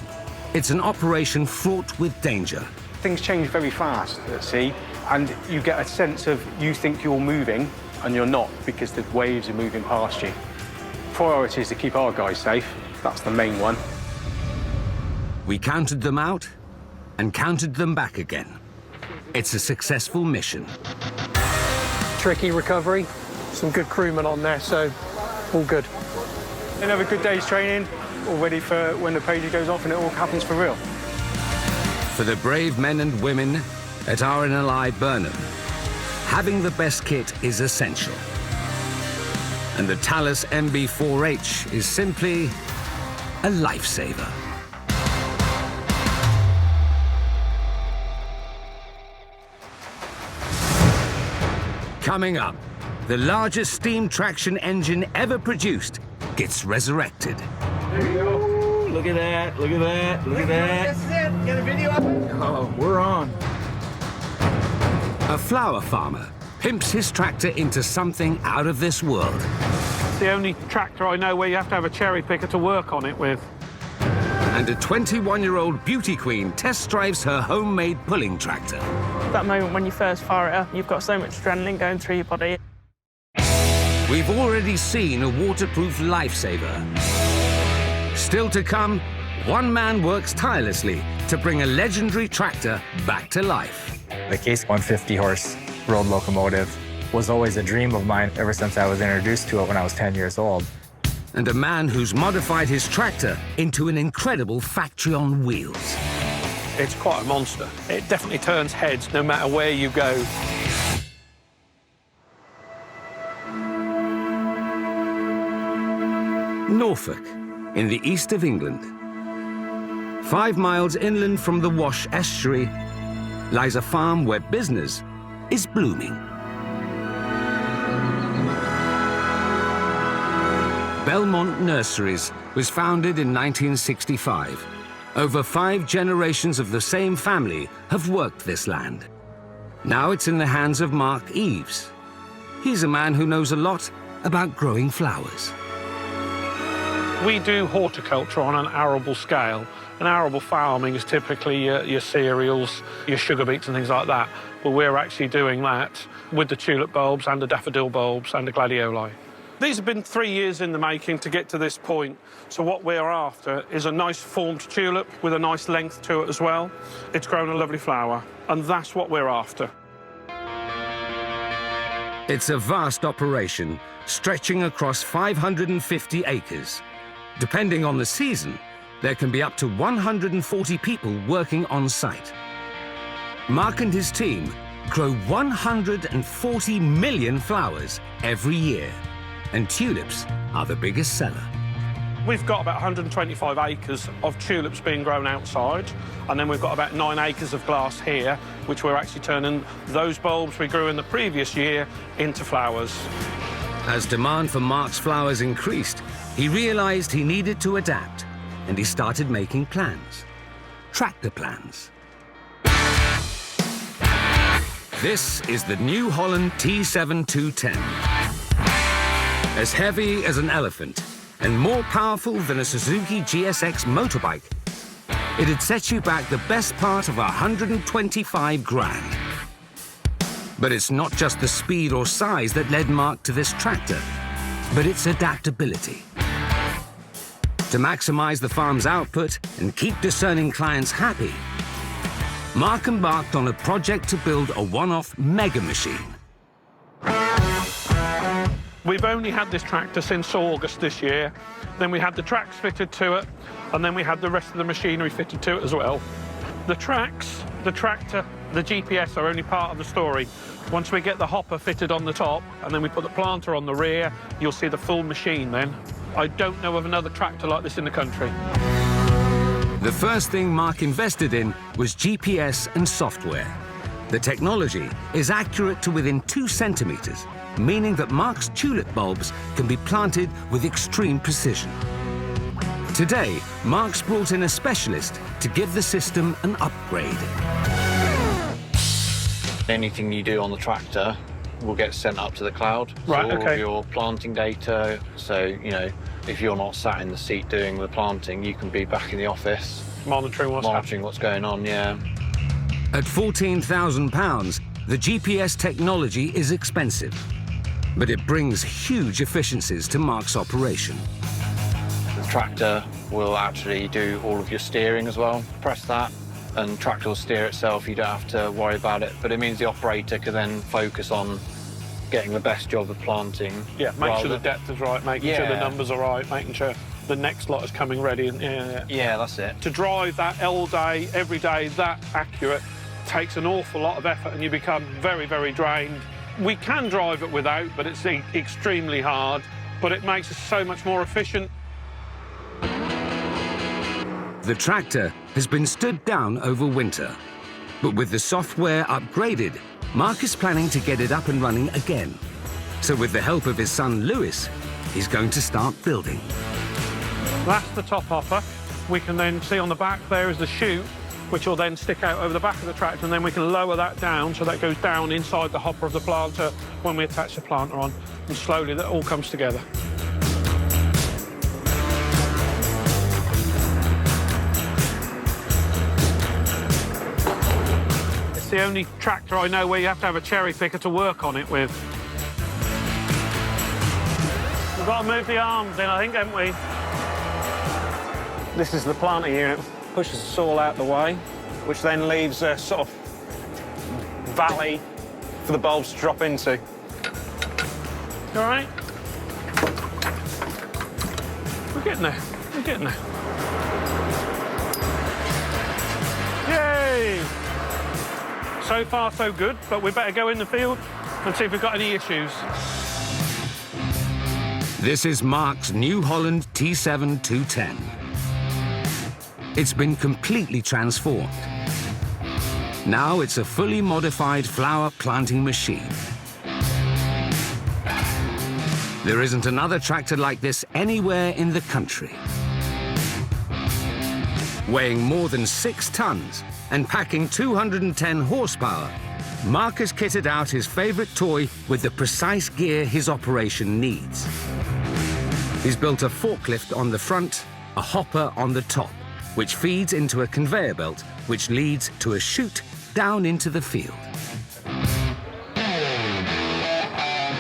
It's an operation fraught with danger. Things change very fast at sea, and you get a sense of you think you're moving, and you're not, because the waves are moving past you. Priority is to keep our guys safe. That's the main one. We counted them out and counted them back again. It's a successful mission. Tricky recovery, some good crewmen on there, so all good. Another good day's training, all ready for when the pager goes off and it all happens for real. For the brave men and women at RNLI Burnham, having the best kit is essential. And the Talus MB4H is simply a lifesaver. Coming up, the largest steam traction engine ever produced gets resurrected. There you go. Look at that, look at that, look at that. This is it. Get a video up. Oh, we're on. A flower farmer pimps his tractor into something out of this world. It's the only tractor I know where you have to have a cherry picker to work on it with. And a 21-year-old beauty queen test drives her homemade pulling tractor. That moment when you first fire it up, you've got so much adrenaline going through your body. We've already seen a waterproof lifesaver. Still to come, one man works tirelessly to bring a legendary tractor back to life. The Case 150-horse road locomotive was always a dream of mine ever since I was introduced to it when I was 10 years old. And a man who's modified his tractor into an incredible factory on wheels. It's quite a monster. It definitely turns heads no matter where you go. Norfolk, in the east of England. 5 miles inland from the Wash estuary lies a farm where business is blooming. Belmont Nurseries was founded in 1965. Over 5 generations of the same family have worked this land. Now it's in the hands of Mark Eves. He's a man who knows a lot about growing flowers. We do horticulture on an arable scale. And arable farming is typically your cereals, your sugar beets and things like that. But we're actually doing that with the tulip bulbs and the daffodil bulbs and the gladioli. These have been 3 years in the making to get to this point. So what we're after is a nice formed tulip with a nice length to it as well. It's grown a lovely flower, and that's what we're after. It's a vast operation stretching across 550 acres. Depending on the season, there can be up to 140 people working on site. Mark and his team grow 140 million flowers every year. And tulips are the biggest seller. We've got about 125 acres of tulips being grown outside, and then we've got about 9 acres of glass here, which we're actually turning those bulbs we grew in the previous year into flowers. As demand for Mark's flowers increased, he realized he needed to adapt, and he started making plans. Tractor plans. This is the New Holland T7210. As heavy as an elephant and more powerful than a Suzuki GSX motorbike, it'd set you back the best part of 125 grand. But it's not just the speed or size that led Mark to this tractor. but its adaptability. To maximize the farm's output and keep discerning clients happy, Mark embarked on a project to build a one-off mega machine. We've only had this tractor since August this year. Then we had the tracks fitted to it, and then we had the rest of the machinery fitted to it as well. The tracks, the tractor, the GPS are only part of the story. Once we get the hopper fitted on the top, and then we put the planter on the rear, you'll see the full machine then. I don't know of another tractor like this in the country. The first thing Mark invested in was GPS and software. The technology is accurate to within 2 centimeters, meaning that Mark's tulip bulbs can be planted with extreme precision. Today, Mark's brought in a specialist to give the system an upgrade. Anything you do on the tractor will get sent up to the cloud. Right, so all okay. of your planting data, so, you know, if you're not sat in the seat doing the planting, you can be back in the office. Monitoring what's going on, yeah. At £14,000, the GPS technology is expensive, but it brings huge efficiencies to Mark's operation. The tractor will actually do all of your steering as well. Press that, and the tractor will steer itself. You don't have to worry about it, but it means the operator can then focus on getting the best job of planting. Yeah, make sure the depth is right, making sure the numbers are right, making sure the next lot is coming ready. And yeah, that's it. To drive that all day, every day, that accurate, takes an awful lot of effort, and you become very, very drained. We can drive it without, but it's extremely hard, but it makes us so much more efficient. The tractor has been stood down over winter, but with the software upgraded, Mark is planning to get it up and running again. So with the help of his son Lewis, he's going to start building. That's the top hopper. We can then see on the back there is the chute, which will then stick out over the back of the tractor, and then we can lower that down so that goes down inside the hopper of the planter when we attach the planter on, and slowly that all comes together. It's the only tractor I know where you have to have a cherry picker to work on it with. We've got to move the arms in, I think, haven't we? This is the planter unit. Pushes us all out the way, which then leaves a sort of valley for the bulbs to drop into. You all right? We're getting there. We're getting there. Yay! So far, so good, but we better go in the field and see if we've got any issues. This is Mark's New Holland T7 210. It's been completely transformed. Now it's a fully modified flower planting machine. There isn't another tractor like this anywhere in the country. Weighing more than 6 tons and packing 210 horsepower, Mark has kitted out his favorite toy with the precise gear his operation needs. He's built a forklift on the front, a hopper on the top, which feeds into a conveyor belt, which leads to a chute down into the field.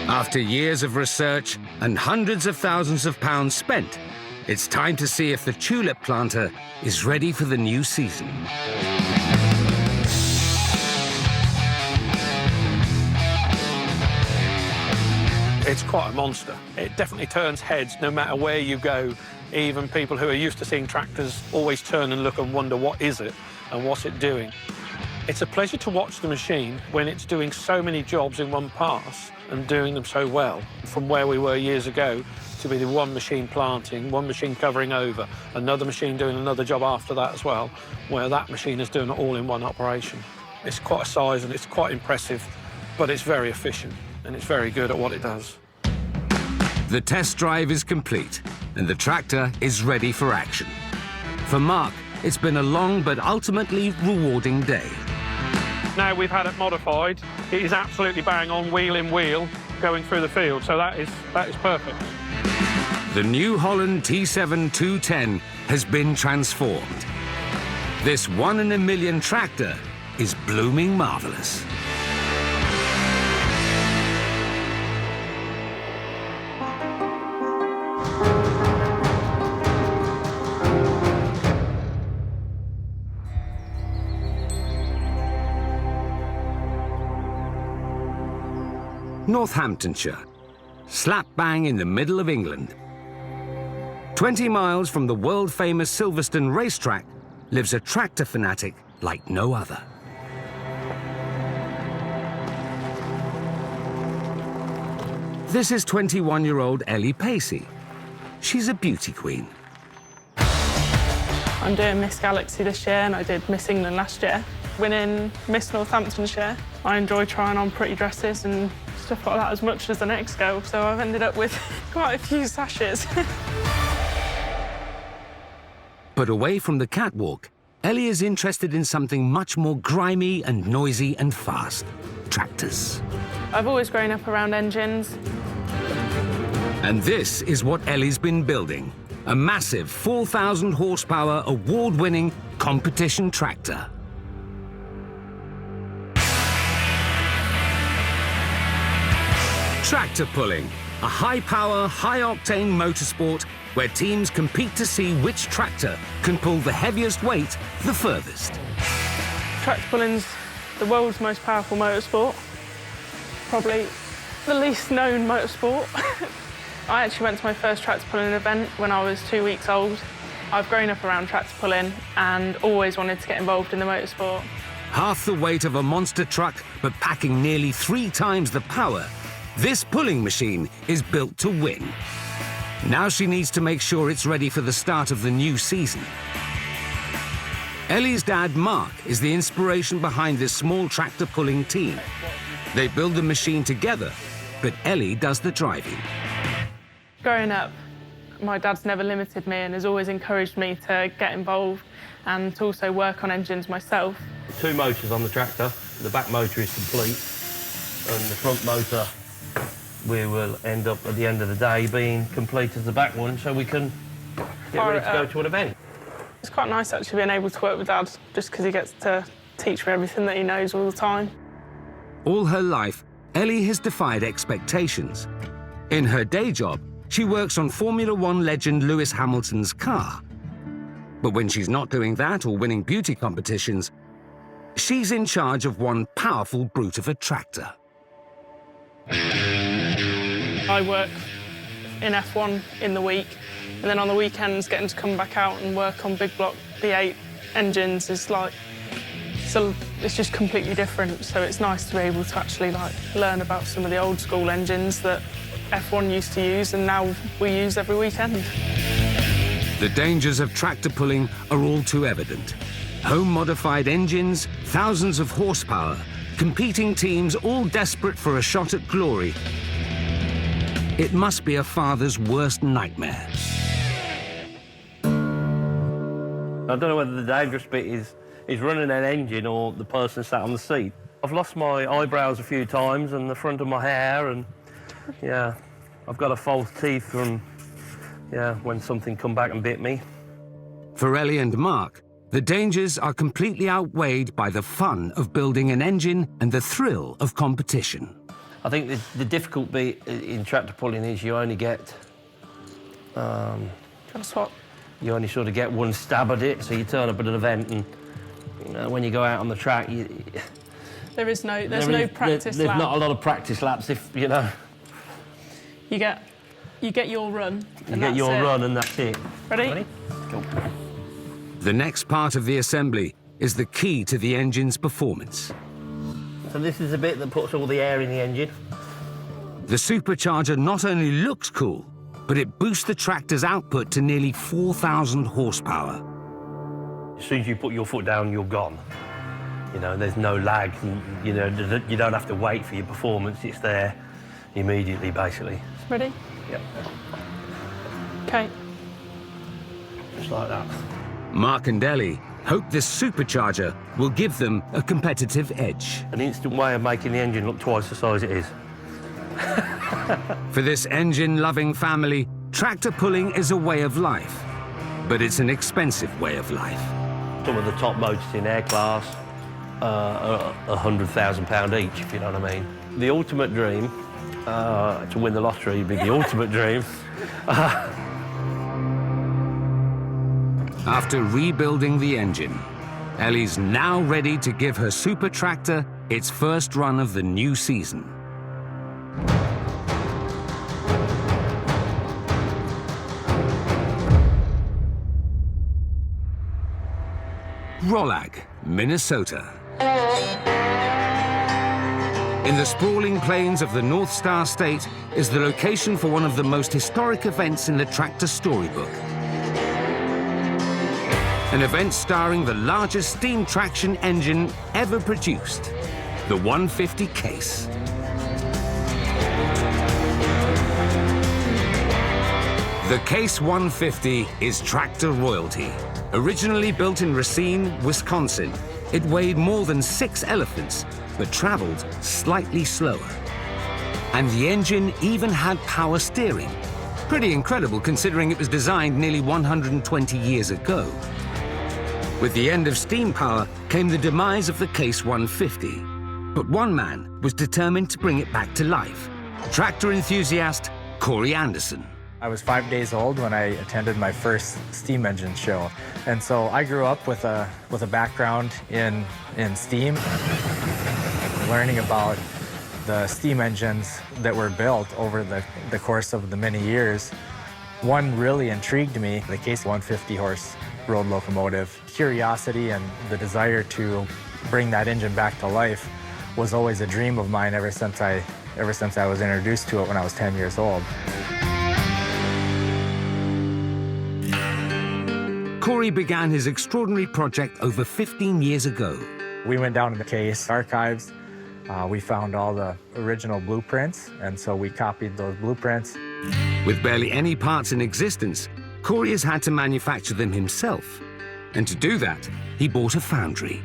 After years of research and hundreds of thousands of pounds spent, it's time to see if the tulip planter is ready for the new season. It's quite a monster. It definitely turns heads no matter where you go. Even people who are used to seeing tractors always turn and look and wonder what is it and what's it doing. It's a pleasure to watch the machine when it's doing so many jobs in one pass and doing them so well. From where we were years ago to be the one machine planting, one machine covering over, another machine doing another job after that as well, where that machine is doing it all in one operation. It's quite a size and it's quite impressive, but it's very efficient and it's very good at what it does. The test drive is complete and the tractor is ready for action. For Mark, it's been a long but ultimately rewarding day. Now we've had it modified, it is absolutely bang on wheel in wheel going through the field, so that is perfect. The New Holland T7 210 has been transformed. This 1 in a million tractor is blooming marvelous. Northamptonshire, slap bang in the middle of England. 20 miles from the world-famous Silverstone racetrack lives a tractor fanatic like no other. This is 21-year-old Ellie Pacey. She's a beauty queen. I'm doing Miss Galaxy this year and I did Miss England last year. Winning Miss Northamptonshire, I enjoy trying on pretty dresses and stuff like that as much as the next girl, so I've ended up with quite a few sashes. But away from the catwalk, Ellie is interested in something much more grimy and noisy and fast: tractors. I've always grown up around engines. And this is what Ellie's been building: a massive 4,000 horsepower, award-winning competition tractor. Tractor pulling, a high-power, high-octane motorsport where teams compete to see which tractor can pull the heaviest weight the furthest. Tractor pulling's the world's most powerful motorsport. Probably the least known motorsport. I actually went to my first tractor pulling event when I was 2 weeks old. I've grown up around tractor pulling and always wanted to get involved in the motorsport. Half the weight of a monster truck, but packing nearly 3 times the power, this pulling machine is built to win. Now she needs to make sure it's ready for the start of the new season. Ellie's dad, Mark, is the inspiration behind this small tractor pulling team. They build the machine together, but Ellie does the driving. Growing up, my dad's never limited me and has always encouraged me to get involved and to also work on engines myself. 2 motors on the tractor. The back motor is complete, and the front motor we will end up at the end of the day being complete as the back one, so we can get ready to go to an event. It's quite nice actually being able to work with Dad, just because he gets to teach me everything that he knows all the time. All her life, Ellie has defied expectations. In her day job, she works on Formula One legend Lewis Hamilton's car. But when she's not doing that or winning beauty competitions, she's in charge of one powerful brute of a tractor. I work in F1 in the week, and then on the weekends getting to come back out and work on big block V8 engines is like, so it's just completely different. So it's nice to be able to actually like learn about some of the old school engines that F1 used to use and now we use every weekend. The dangers of tractor pulling are all too evident. Home-modified engines, thousands of horsepower, competing teams all desperate for a shot at glory. It must be a father's worst nightmare. I don't know whether the dangerous bit is running an engine or the person sat on the seat. I've lost my eyebrows a few times and the front of my hair, and yeah, I've got a false teeth from, yeah, when something come back and bit me. For Ellie and Mark, the dangers are completely outweighed by the fun of building an engine and the thrill of competition. I think the difficult bit in tractor pulling is you only get... That's what? You only sort of get one stab at it, so you turn up at an event and you know, when you go out on the track, there's no practice lap. There's not a lot of practice laps, if you know. You get your run. You get your run and that's it. Ready? Cool. The next part of the assembly is the key to the engine's performance. So this is the bit that puts all the air in the engine. The supercharger not only looks cool, but it boosts the tractor's output to nearly 4,000 horsepower. As soon as you put your foot down, you're gone. You know, there's no lag. You know, you don't have to wait for your performance. It's there immediately, basically. Ready? Yep. Okay. Just like that. Mark and Ellie hope this supercharger will give them a competitive edge. An instant way of making the engine look twice the size it is. For this engine-loving family, tractor pulling is a way of life, but it's an expensive way of life. Some of the top motors in air class are £100,000 each, if you know what I mean. The ultimate dream, to win the lottery would be the ultimate dream. After rebuilding the engine, Ellie's now ready to give her super tractor its first run of the new season. Rollag, Minnesota. In the sprawling plains of the North Star State is the location for one of the most historic events in the tractor storybook. An event starring the largest steam traction engine ever produced, the 150 Case. The Case 150 is tractor royalty. Originally built in Racine, Wisconsin, it weighed more than 6 elephants, but traveled slightly slower. And the engine even had power steering. Pretty incredible considering it was designed nearly 120 years ago. With the end of steam power came the demise of the Case 150. But one man was determined to bring it back to life. Tractor enthusiast Corey Anderson. I was 5 days old when I attended my first steam engine show. And so I grew up with a background in steam, learning about the steam engines that were built over the course of the many years. One really intrigued me, the Case 150 horse road locomotive. Curiosity and the desire to bring that engine back to life was always a dream of mine ever since I was introduced to it when I was 10 years old. Corey began his extraordinary project over 15 years ago. We went down to the Case archives. We found all the original blueprints, and so we copied those blueprints. With barely any parts in existence, Corey has had to manufacture them himself. And to do that, he bought a foundry.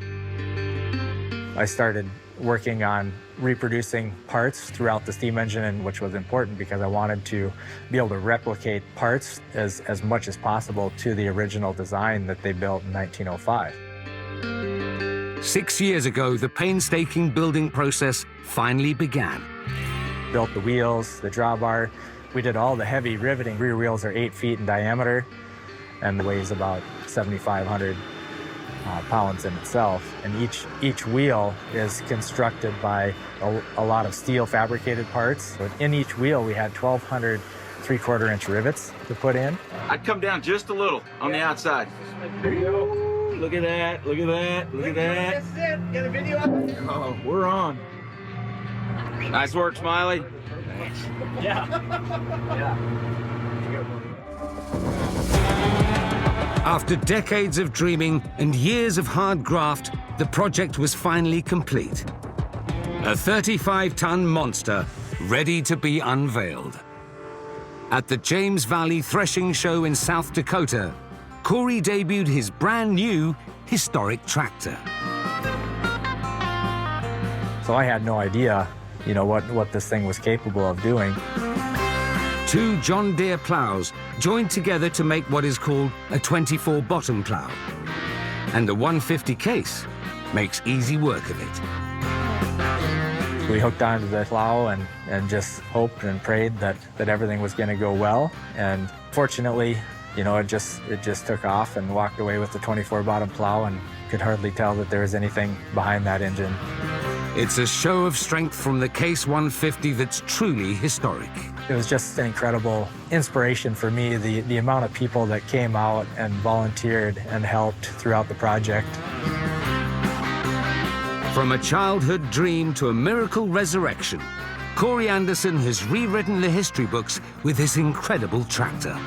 I started working on reproducing parts throughout the steam engine, which was important because I wanted to be able to replicate parts as much as possible to the original design that they built in 1905. 6 years ago, the painstaking building process finally began. Built the wheels, the drawbar. We did all the heavy riveting. Rear wheels are 8 feet in diameter and weighs about 7,500 pounds in itself. And each wheel is constructed by a lot of steel fabricated parts. But in each wheel, we had 1,200 3/4-inch rivets to put in. I'd come down just a little on the outside. Ooh, look at that, look at that, look at that. That's it, get a video up. Oh, we're on. Nice work, Smiley. Yeah. After decades of dreaming and years of hard graft, the project was finally complete. A 35-ton monster ready to be unveiled. At the James Valley Threshing Show in South Dakota, Corey debuted his brand new historic tractor. So I had no idea, what this thing was capable of doing. 2 John Deere plows joined together to make what is called a 24 bottom plow. And the 150 Case makes easy work of it. We hooked onto the plow and just hoped and prayed that everything was going to go well. And fortunately, it just took off and walked away with the 24 bottom plow and could hardly tell that there was anything behind that engine. It's a show of strength from the Case 150 that's truly historic. It was just an incredible inspiration for me, the amount of people that came out and volunteered and helped throughout the project. From a childhood dream to a miracle resurrection, Corey Anderson has rewritten the history books with this incredible tractor.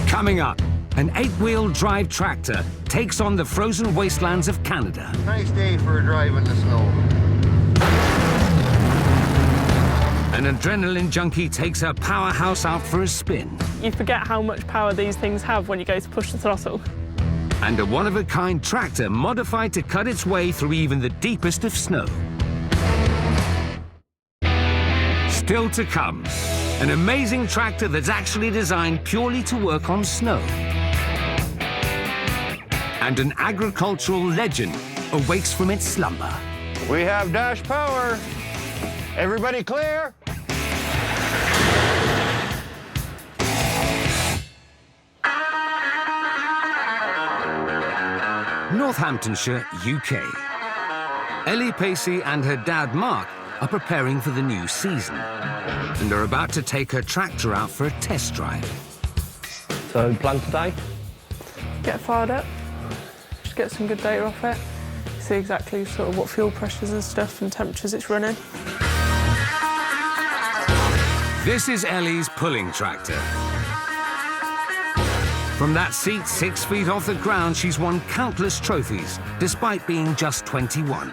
Coming up, an 8-wheel drive tractor takes on the frozen wastelands of Canada. Nice day for a drive in the snow. An adrenaline junkie takes her powerhouse out for a spin. You forget how much power these things have when you go to push the throttle. And a one-of-a-kind tractor modified to cut its way through even the deepest of snow. Still to come, an amazing tractor that's actually designed purely to work on snow. And an agricultural legend awakes from its slumber. We have dash power. Everybody clear? Northamptonshire, UK. Ellie Pacey and her dad, Mark, are preparing for the new season and are about to take her tractor out for a test drive. So, plan today? Get fired up, just get some good data off it, see exactly sort of what fuel pressures and stuff and temperatures it's running. This is Ellie's pulling tractor. From that seat 6 feet off the ground, she's won countless trophies, despite being just 21.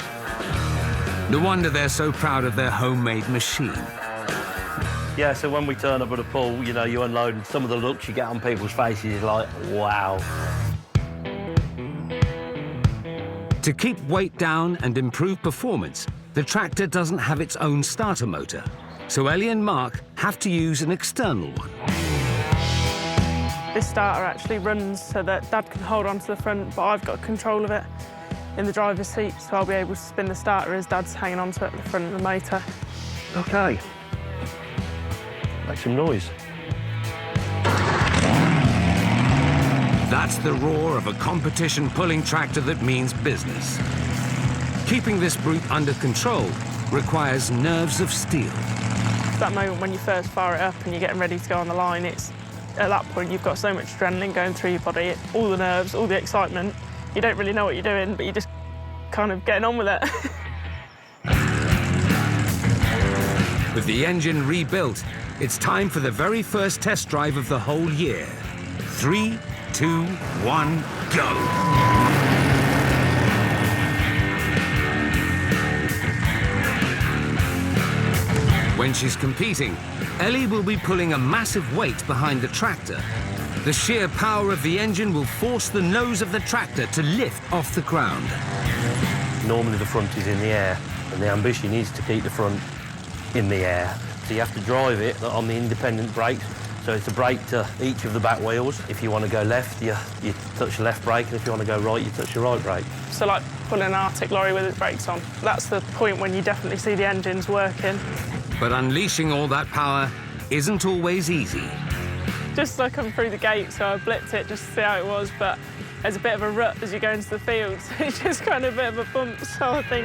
No wonder they're so proud of their homemade machine. Yeah, so when we turn up at a pull, you know, you unload, and some of the looks you get on people's faces is like, wow. To keep weight down and improve performance, the tractor doesn't have its own starter motor, so Ellie and Mark have to use an external one. This starter actually runs so that Dad can hold on to the front, but I've got control of it in the driver's seat, so I'll be able to spin the starter as Dad's hanging on to it at the front of the motor. OK. Make some noise. That's the roar of a competition pulling tractor that means business. Keeping this brute under control requires nerves of steel. That moment when you first fire it up and you're getting ready to go on the line, it's at that point you've got so much adrenaline going through your body, all the nerves, all the excitement. You don't really know what you're doing, but you're just kind of getting on with it. With the engine rebuilt, it's time for the very first test drive of the whole year. 3, 2, 1, go! When she's competing, Ellie will be pulling a massive weight behind the tractor. The sheer power of the engine will force the nose of the tractor to lift off the ground. Normally the front is in the air, and the ambition is to keep the front in the air. So you have to drive it on the independent brakes. So it's a brake to each of the back wheels. If you want to go left, you touch the left brake, and if you want to go right, you touch the right brake. So like pulling an Arctic lorry with its brakes on. That's the point when you definitely see the engines working. But unleashing all that power isn't always easy. Just I come through the gate, so I blipped it just to see how it was, but there's a bit of a rut as you go into the field, so it's just kind of a bit of a bump sort of thing.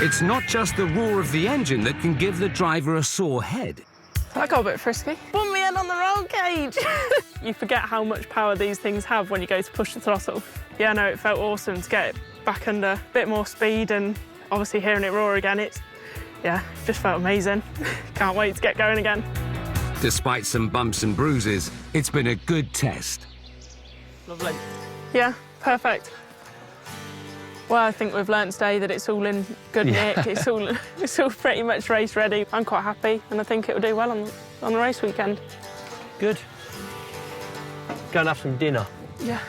It's not just the roar of the engine that can give the driver a sore head. That got a bit frisky. Put me in on the roll cage! You forget how much power these things have when you go to push the throttle. Yeah, no, it felt awesome to get it back under a bit more speed, and obviously hearing it roar again, yeah, just felt amazing. Can't wait to get going again. Despite some bumps and bruises, it's been a good test. Lovely. Yeah, perfect. Well, I think we've learnt today that it's all in good nick. It's all pretty much race ready. I'm quite happy, and I think it will do well on the race weekend. Good. Go and have some dinner. Yeah.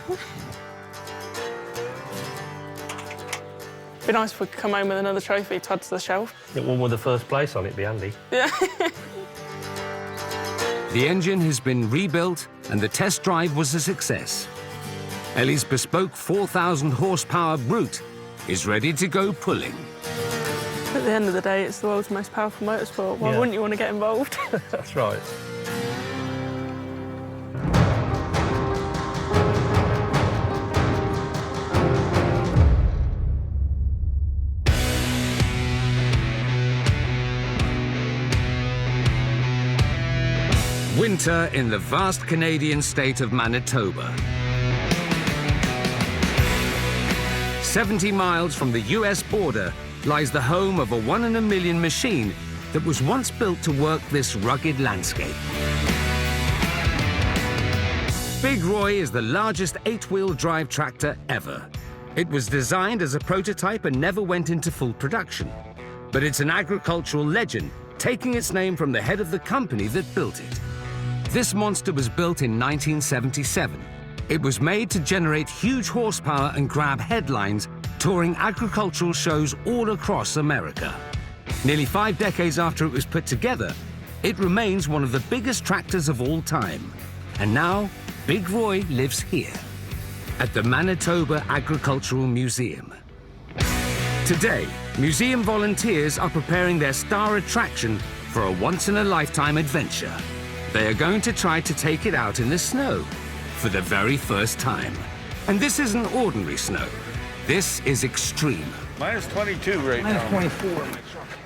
Be nice if we could come home with another trophy to add to the shelf. Get one with the first place on it, be handy. Yeah. The engine has been rebuilt and the test drive was a success. Ellie's bespoke 4,000 horsepower brute is ready to go pulling. At the end of the day, it's the world's most powerful motorsport. Why wouldn't you want to get involved? That's right. Winter in the vast Canadian state of Manitoba. 70 miles from the US border lies the home of a 1 in a million machine that was once built to work this rugged landscape. Big Roy is the largest 8-wheel drive tractor ever. It was designed as a prototype and never went into full production. But it's an agricultural legend, taking its name from the head of the company that built it. This monster was built in 1977. It was made to generate huge horsepower and grab headlines, touring agricultural shows all across America. Nearly 5 decades after it was put together, it remains one of the biggest tractors of all time. And now, Big Roy lives here, at the Manitoba Agricultural Museum. Today, museum volunteers are preparing their star attraction for a once-in-a-lifetime adventure. They are going to try to take it out in the snow for the very first time. And this isn't ordinary snow. This is extreme. Minus 22 right now. Minus 24.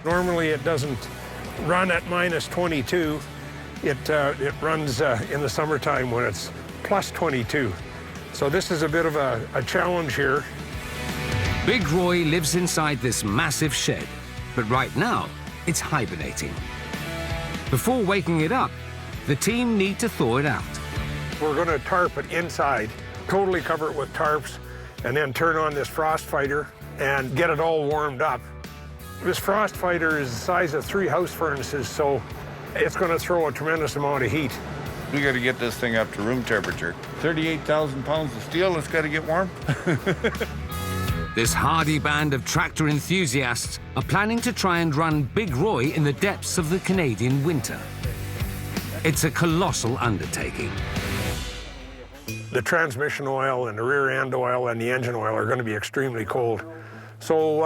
Normally it doesn't run at minus 22. It runs in the summertime when it's plus 22. So this is a bit of a challenge here. Big Roy lives inside this massive shed, but right now it's hibernating. Before waking it up, the team need to thaw it out. We're going to tarp it inside, totally cover it with tarps, and then turn on this frost fighter and get it all warmed up. This frost fighter is the size of 3 house furnaces, so it's going to throw a tremendous amount of heat. We got to get this thing up to room temperature. 38,000 pounds of steel, it's got to get warm. This hardy band of tractor enthusiasts are planning to try and run Big Roy in the depths of the Canadian winter. It's a colossal undertaking. The transmission oil and the rear end oil and the engine oil are going to be extremely cold. So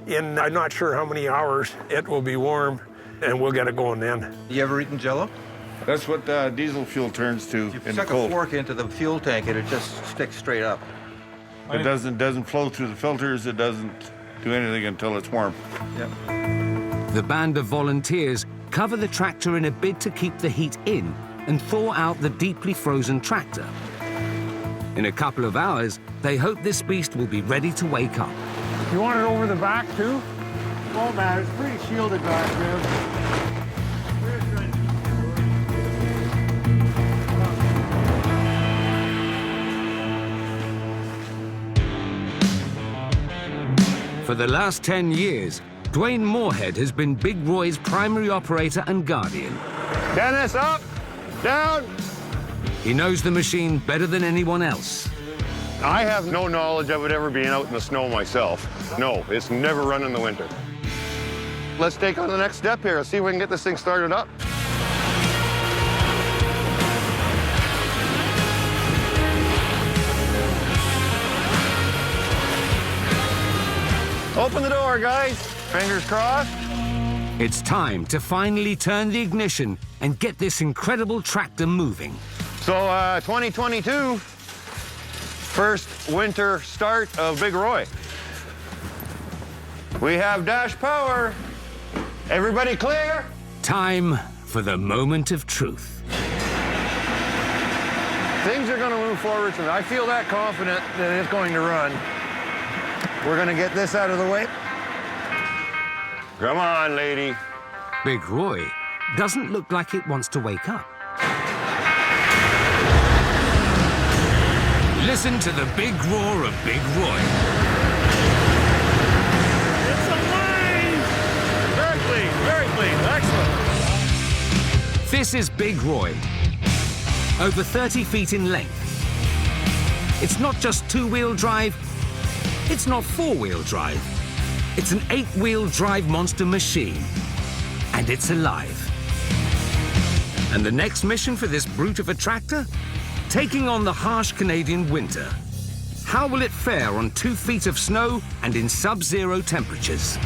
in I'm not sure how many hours it will be warm, and we'll get it going then. You ever eaten Jell-O? That's what diesel fuel turns to You in the stuck a cold. fork into the fuel tank and it just sticks straight up. It doesn't flow through the filters. It doesn't do anything until it's warm. Yep. The band of volunteers cover the tractor in a bid to keep the heat in and thaw out the deeply frozen tractor. In a couple of hours, they hope this beast will be ready to wake up. You want it over the back, too? Oh, man, it's pretty shielded back there. For the last 10 years, Dwayne Moorhead has been Big Roy's primary operator and guardian. Dennis, up, down. He knows the machine better than anyone else. I have no knowledge of it ever being out in the snow myself. No, it's never run in the winter. Let's take on the next step here and see if we can get this thing started up. Open the door, guys. Fingers crossed. It's time to finally turn the ignition and get this incredible tractor moving. So 2022, first winter start of Big Roy. We have dash power. Everybody clear? Time for the moment of truth. Things are going to move forward, and I feel that confident that it's going to run. We're going to get this out of the way. Come on, lady. Big Roy doesn't look like it wants to wake up. Listen to the big roar of Big Roy. It's alive! Very clean, very clean. Excellent. This is Big Roy, over 30 feet in length. It's not just two-wheel drive, it's not four-wheel drive. It's an 8-wheel drive monster machine, and it's alive. And the next mission for this brute of a tractor? Taking on the harsh Canadian winter. How will it fare on 2 feet of snow and in sub-zero temperatures?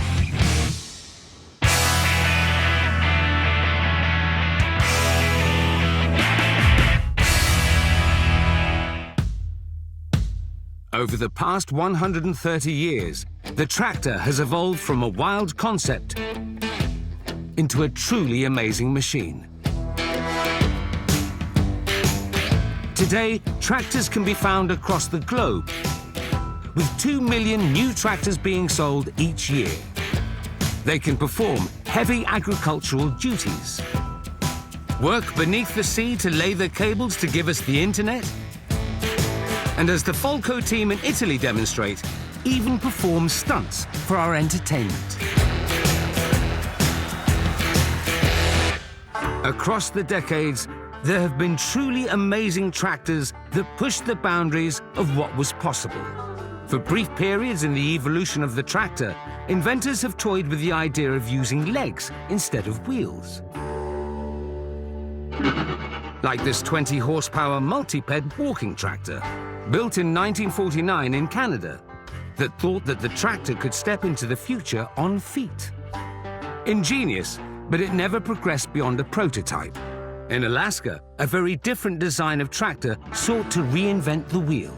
Over the past 130 years, the tractor has evolved from a wild concept into a truly amazing machine. Today, tractors can be found across the globe, with 2 million new tractors being sold each year. They can perform heavy agricultural duties, work beneath the sea to lay the cables to give us the internet, and as the Folco team in Italy demonstrate, even perform stunts for our entertainment. Across the decades, there have been truly amazing tractors that pushed the boundaries of what was possible. For brief periods in the evolution of the tractor, inventors have toyed with the idea of using legs instead of wheels. Like this 20-horsepower multi-ped walking tractor, built in 1949 in Canada, that thought that the tractor could step into the future on feet. Ingenious, but it never progressed beyond a prototype. In Alaska, a very different design of tractor sought to reinvent the wheel.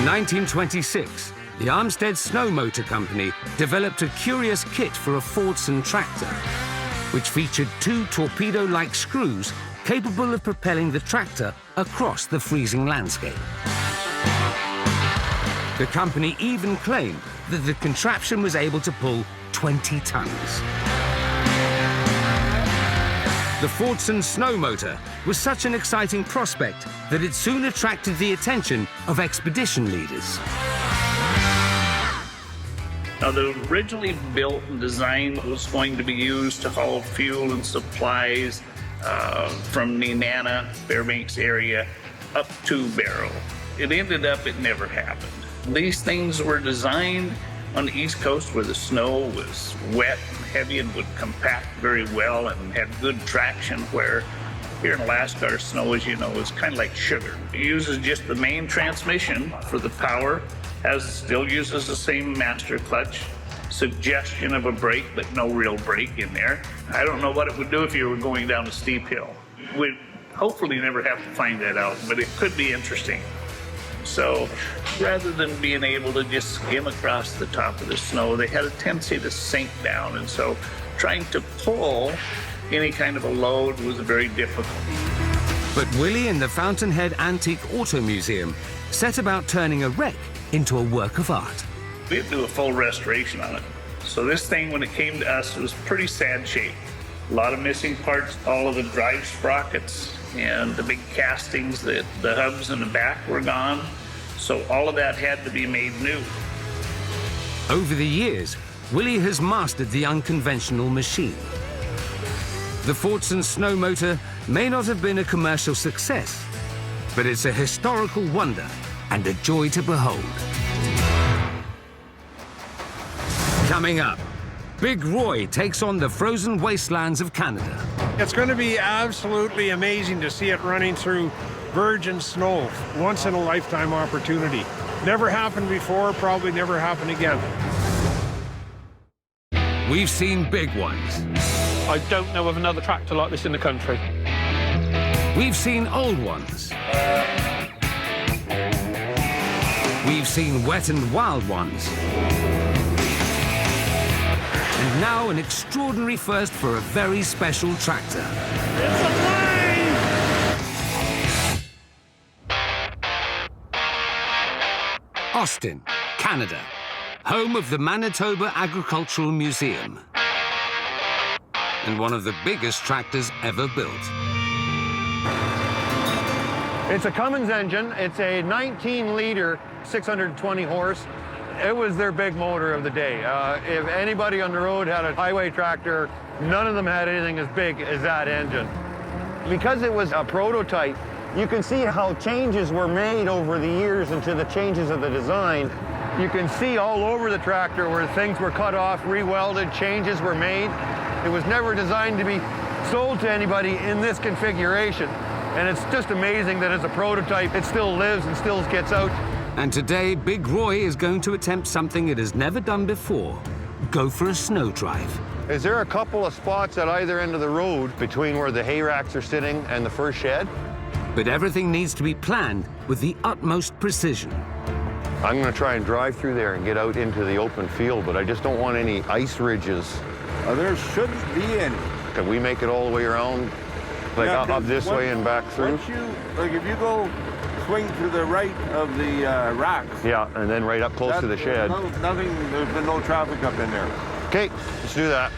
In 1926, the Armstead Snow Motor Company developed a curious kit for a Fordson tractor, which featured 2 torpedo-like screws capable of propelling the tractor across the freezing landscape. The company even claimed that the contraption was able to pull 20 tons. The Fordson Snow Motor was such an exciting prospect that it soon attracted the attention of expedition leaders. Now, the originally built and designed was going to be used to haul fuel and supplies from Nenana, Fairbanks area, up to Wereld. It ended up, it never happened. These things were designed on the East Coast where the snow was wet and heavy and would compact very well and had good traction, where here in Alaska, our snow, as you know, is kind of like sugar. It uses just the main transmission for the power, still uses the same master clutch, suggestion of a brake, but no real brake in there. I don't know what it would do if you were going down a steep hill. We'd hopefully never have to find that out, but it could be interesting. So rather than being able to just skim across the top of the snow, they had a tendency to sink down. And so trying to pull any kind of a load was very difficult. But Willie and the Fountainhead Antique Auto Museum set about turning a wreck into a work of art. We had to do a full restoration on it. So this thing, when it came to us, it was pretty sad shape. A lot of missing parts, all of the drive sprockets and the big castings, the hubs in the back were gone. So all of that had to be made new. Over the years, Willie has mastered the unconventional machine. The Fordson Snow Motor may not have been a commercial success, but it's a historical wonder and a joy to behold. Coming up, Big Roy takes on the frozen wastelands of Canada. It's going to be absolutely amazing to see it running through virgin snow. Once in a lifetime opportunity. Never happened before, probably never happen again. We've seen big ones. I don't know of another tractor like this in the country. We've seen old ones. We've seen wet and wild ones. And now an extraordinary first for a very special tractor. It's alive! Austin, Canada, home of the Manitoba Agricultural Museum. And one of the biggest tractors ever built. It's a Cummins engine. It's a 19-liter, 620 horse. It was their big motor of the day. If anybody on the road had a highway tractor, none of them had anything as big as that engine. Because it was a prototype, you can see how changes were made over the years into the changes of the design. You can see all over the tractor where things were cut off, re-welded, changes were made. It was never designed to be sold to anybody in this configuration. And it's just amazing that as a prototype, it still lives and still gets out. And today, Big Roy is going to attempt something it has never done before. Go for a snow drive. Is there a couple of spots at either end of the road between where the hay racks are sitting and the first shed? But everything needs to be planned with the utmost precision. I'm going to try and drive through there and get out into the open field, but I just don't want any ice ridges. There shouldn't be any. Can we make it all the way around, like up this way and back through? Once if you go swing to the right of the racks. Yeah, and then right up close to the shed. There's been no traffic up in there. Okay, let's do that.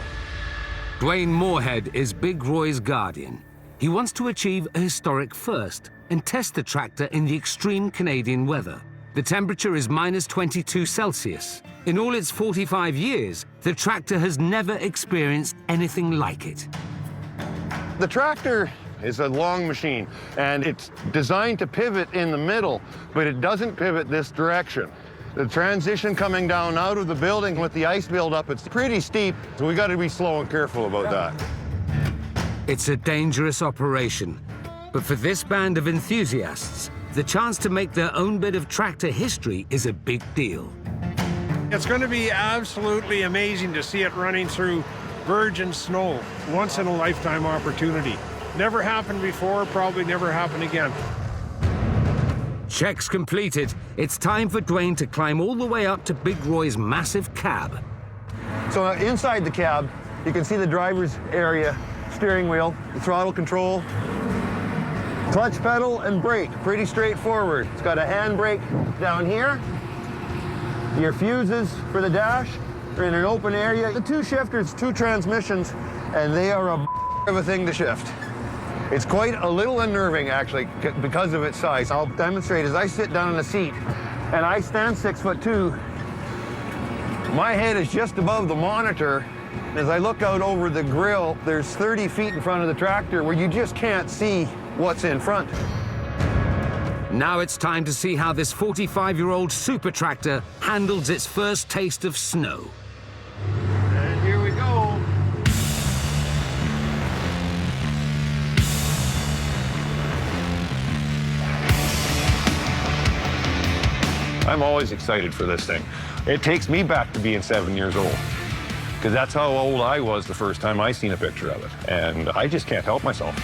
Dwayne Moorhead is Big Roy's guardian. He wants to achieve a historic first and test the tractor in the extreme Canadian weather. The temperature is -22 Celsius. In all its 45 years, the tractor has never experienced anything like it. The tractor is a long machine, and it's designed to pivot in the middle, but it doesn't pivot this direction. The transition coming down out of the building with the ice buildup, it's pretty steep, so we got to be slow and careful about that. It's a dangerous operation, but for this band of enthusiasts, the chance to make their own bit of tractor history is a big deal. It's going to be absolutely amazing to see it running through virgin snow. Once in a lifetime opportunity. Never happened before, probably never happen again. Checks completed. It's time for Dwayne to climb all the way up to Big Roy's massive cab. So inside the cab, you can see the driver's area, steering wheel, the throttle control, clutch pedal and brake, pretty straightforward. It's got a handbrake down here. Your fuses for the dash are in an open area. The 2 shifters, 2 transmissions, and they are of a thing to shift. It's quite a little unnerving, actually, because of its size. I'll demonstrate as I sit down in the seat, and I stand 6'2". My head is just above the monitor. As I look out over the grill, there's 30 feet in front of the tractor where you just can't see what's in front. Now it's time to see how this 45-year-old super tractor handles its first taste of snow. And here we go. I'm always excited for this thing. It takes me back to being 7 years old, because that's how old I was the first time I seen a picture of it. And I just can't help myself.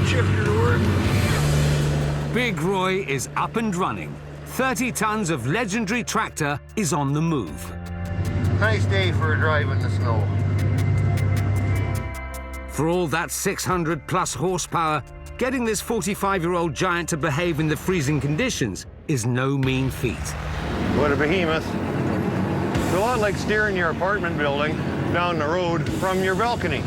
Shifter to work. Big Roy is up and running. 30 tons of legendary tractor is on the move. Nice day for a drive in the snow. For all that 600-plus horsepower, getting this 45-year-old giant to behave in the freezing conditions is no mean feat. What a behemoth. It's a lot like steering your apartment building down the road from your balcony.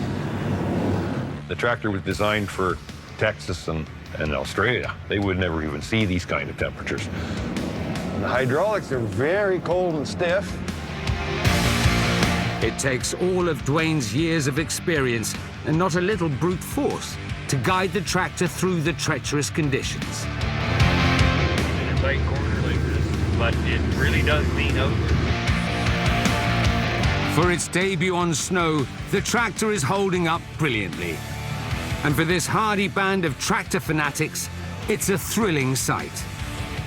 The tractor was designed for Texas and Australia. They would never even see these kind of temperatures. The hydraulics are very cold and stiff. It takes all of Dwayne's years of experience and not a little brute force to guide the tractor through the treacherous conditions. In a tight corner like this, but it really does lean over. For its debut on snow, the tractor is holding up brilliantly. And for this hardy band of tractor fanatics, it's a thrilling sight.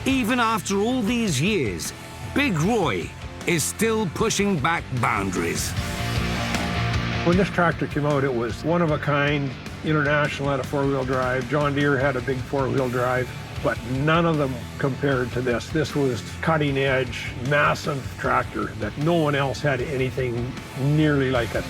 Even after all these years, Big Roy is still pushing back boundaries. When this tractor came out, it was one of a kind. International had a 4-wheel drive. John Deere had a big 4-wheel drive, but none of them compared to this. This was cutting edge, massive tractor that no one else had anything nearly like it.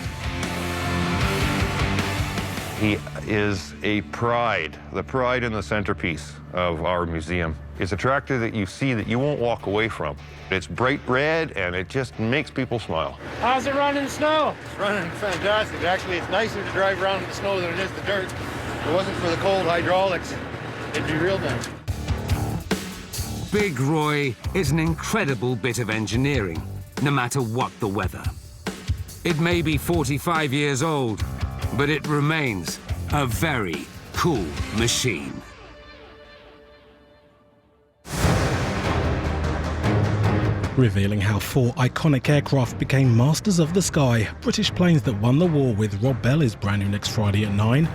He is a pride, the pride and the centerpiece of our museum. It's a tractor that you see that you won't walk away from. It's bright red, and it just makes people smile. How's it running in the snow? It's running fantastic. Actually, it's nicer to drive around in the snow than it is the dirt. If it wasn't for the cold hydraulics, it'd be real nice. Big Roy is an incredible bit of engineering, no matter what the weather. It may be 45 years old, but it remains a very cool machine. Revealing how 4 iconic aircraft became masters of the sky, British planes that won the war with Rob Bell is brand new next Friday at 9.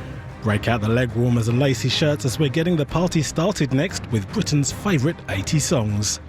Break out the leg warmers and lacy shirts as we're getting the party started next with Britain's favourite 80 songs.